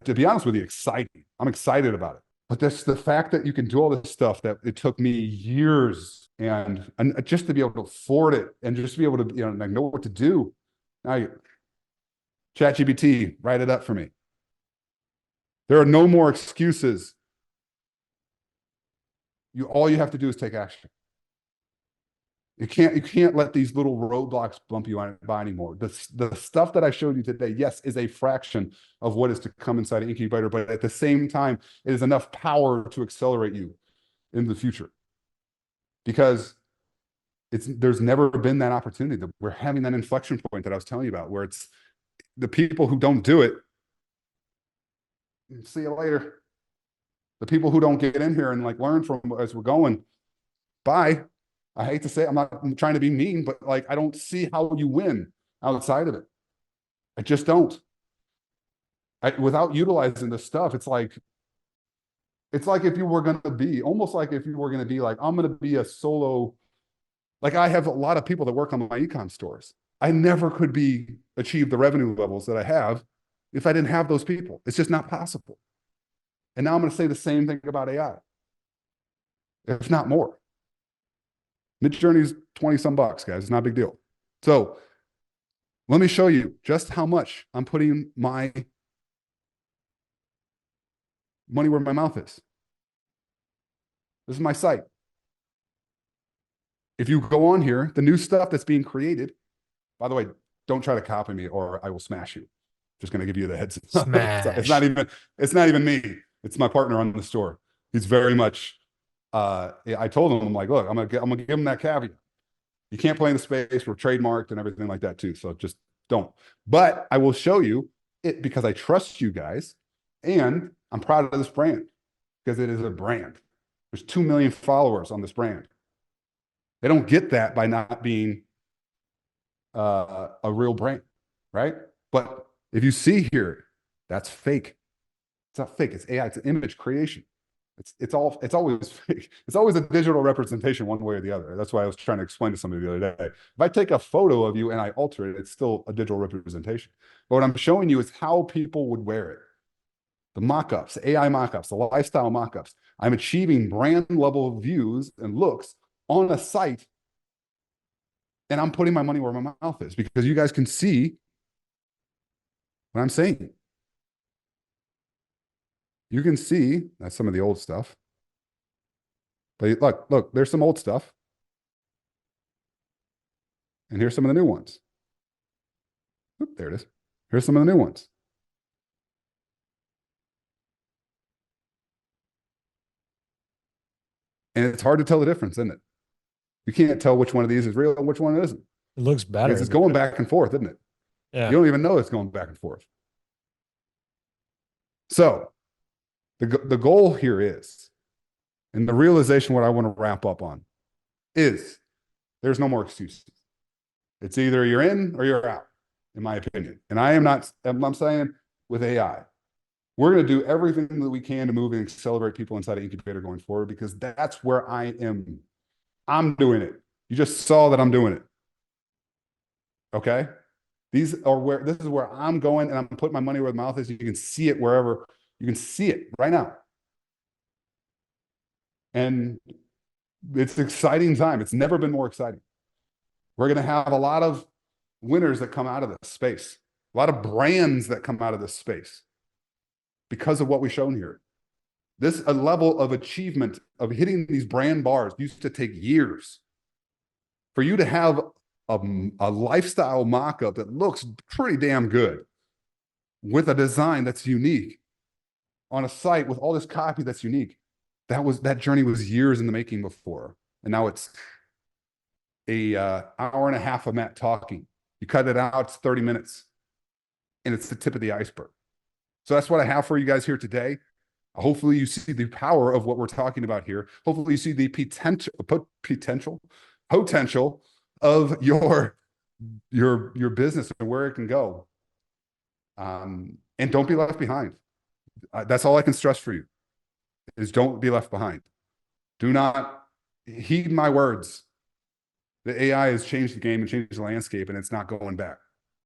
to be honest with you, exciting. I'm excited about it. But that's the fact that you can do all this stuff that it took me years and just to be able to afford it and just to be able to, know what to do. Now, Chat-GPT, write it up for me. There are no more excuses. All you have to do is take action. You can't let these little roadblocks bump you by anymore. The stuff that I showed you today, yes, is a fraction of what is to come inside an incubator, but at the same time, it is enough power to accelerate you in the future. Because there's never been that opportunity. We're having that inflection point that I was telling you about, where it's the people who don't do it. See you later. The people who don't get in here and learn from as we're going, bye. I hate to say it, I'm trying to be mean, but I don't see how you win outside of it. I just don't. Without utilizing this stuff, it's like if you were going to be, almost like if you were going to be I'm going to be a solo, I have a lot of people that work on my ecom stores. I never could achieve the revenue levels that I have if I didn't have those people. It's just not possible. And now I'm going to say the same thing about AI, if not more. Midjourney's 20 some bucks, guys. It's not a big deal. So let me show you just how much I'm putting my money where my mouth is. This is my site. If you go on here, the new stuff that's being created, by the way, don't try to copy me or I will smash you. Just going to give you the heads up. Smash. It's not even me. It's my partner on the store. He's very much, I told him, I'm like, look, I'm gonna give him that caveat. You can't play in the space. We're trademarked and everything like that too. So just don't. But I will show you it because I trust you guys. And I'm proud of this brand because it is a brand. There's 2 million followers on this brand. They don't get that by not being a real brand, right? But if you see here, that's fake. It's not fake. It's AI. It's an image creation. It's always fake. It's always a digital representation one way or the other. That's why I was trying to explain to somebody the other day. If I take a photo of you and I alter it, it's still a digital representation. But what I'm showing you is how people would wear it. The mock-ups, AI mock-ups, the lifestyle mock-ups. I'm achieving brand level views and looks on a site, and I'm putting my money where my mouth is because you guys can see what I'm saying. You can see that's some of the old stuff. But look, there's some old stuff. And here's some of the new ones. Oop, there it is. Here's some of the new ones. And it's hard to tell the difference, isn't it? You can't tell which one of these is real and which one isn't. It looks better. Because it's going back and forth, isn't it? Yeah. You don't even know it's going back and forth. So the goal here is, and the realization what I want to wrap up on is there's no more excuses. It's either you're in or you're out, in my opinion. And I'm saying with AI, we're going to do everything that we can to move and accelerate people inside of incubator going forward because that's where I am. I'm doing it. You just saw that I'm doing it. Okay? This is where I'm going and I'm putting my money where the mouth is. You can see it wherever. You can see it right now. And it's an exciting time. It's never been more exciting. We're going to have a lot of winners that come out of this space, a lot of brands that come out of this space because of what we've shown here. This a level of achievement of hitting these brand bars used to take years. For you to have a lifestyle mock-up that looks pretty damn good with a design that's unique on a site with all this copy that's unique, that journey was years in the making before. And now it's a hour and a half of Matt talking. You cut it out, it's 30 minutes. And it's the tip of the iceberg. So that's what I have for you guys here today. Hopefully you see the power of what we're talking about here. Hopefully you see the potential of your business and where it can go. And don't be left behind. That's all I can stress for you is don't be left behind. Do not heed my words. The AI has changed the game and changed the landscape, and it's not going back.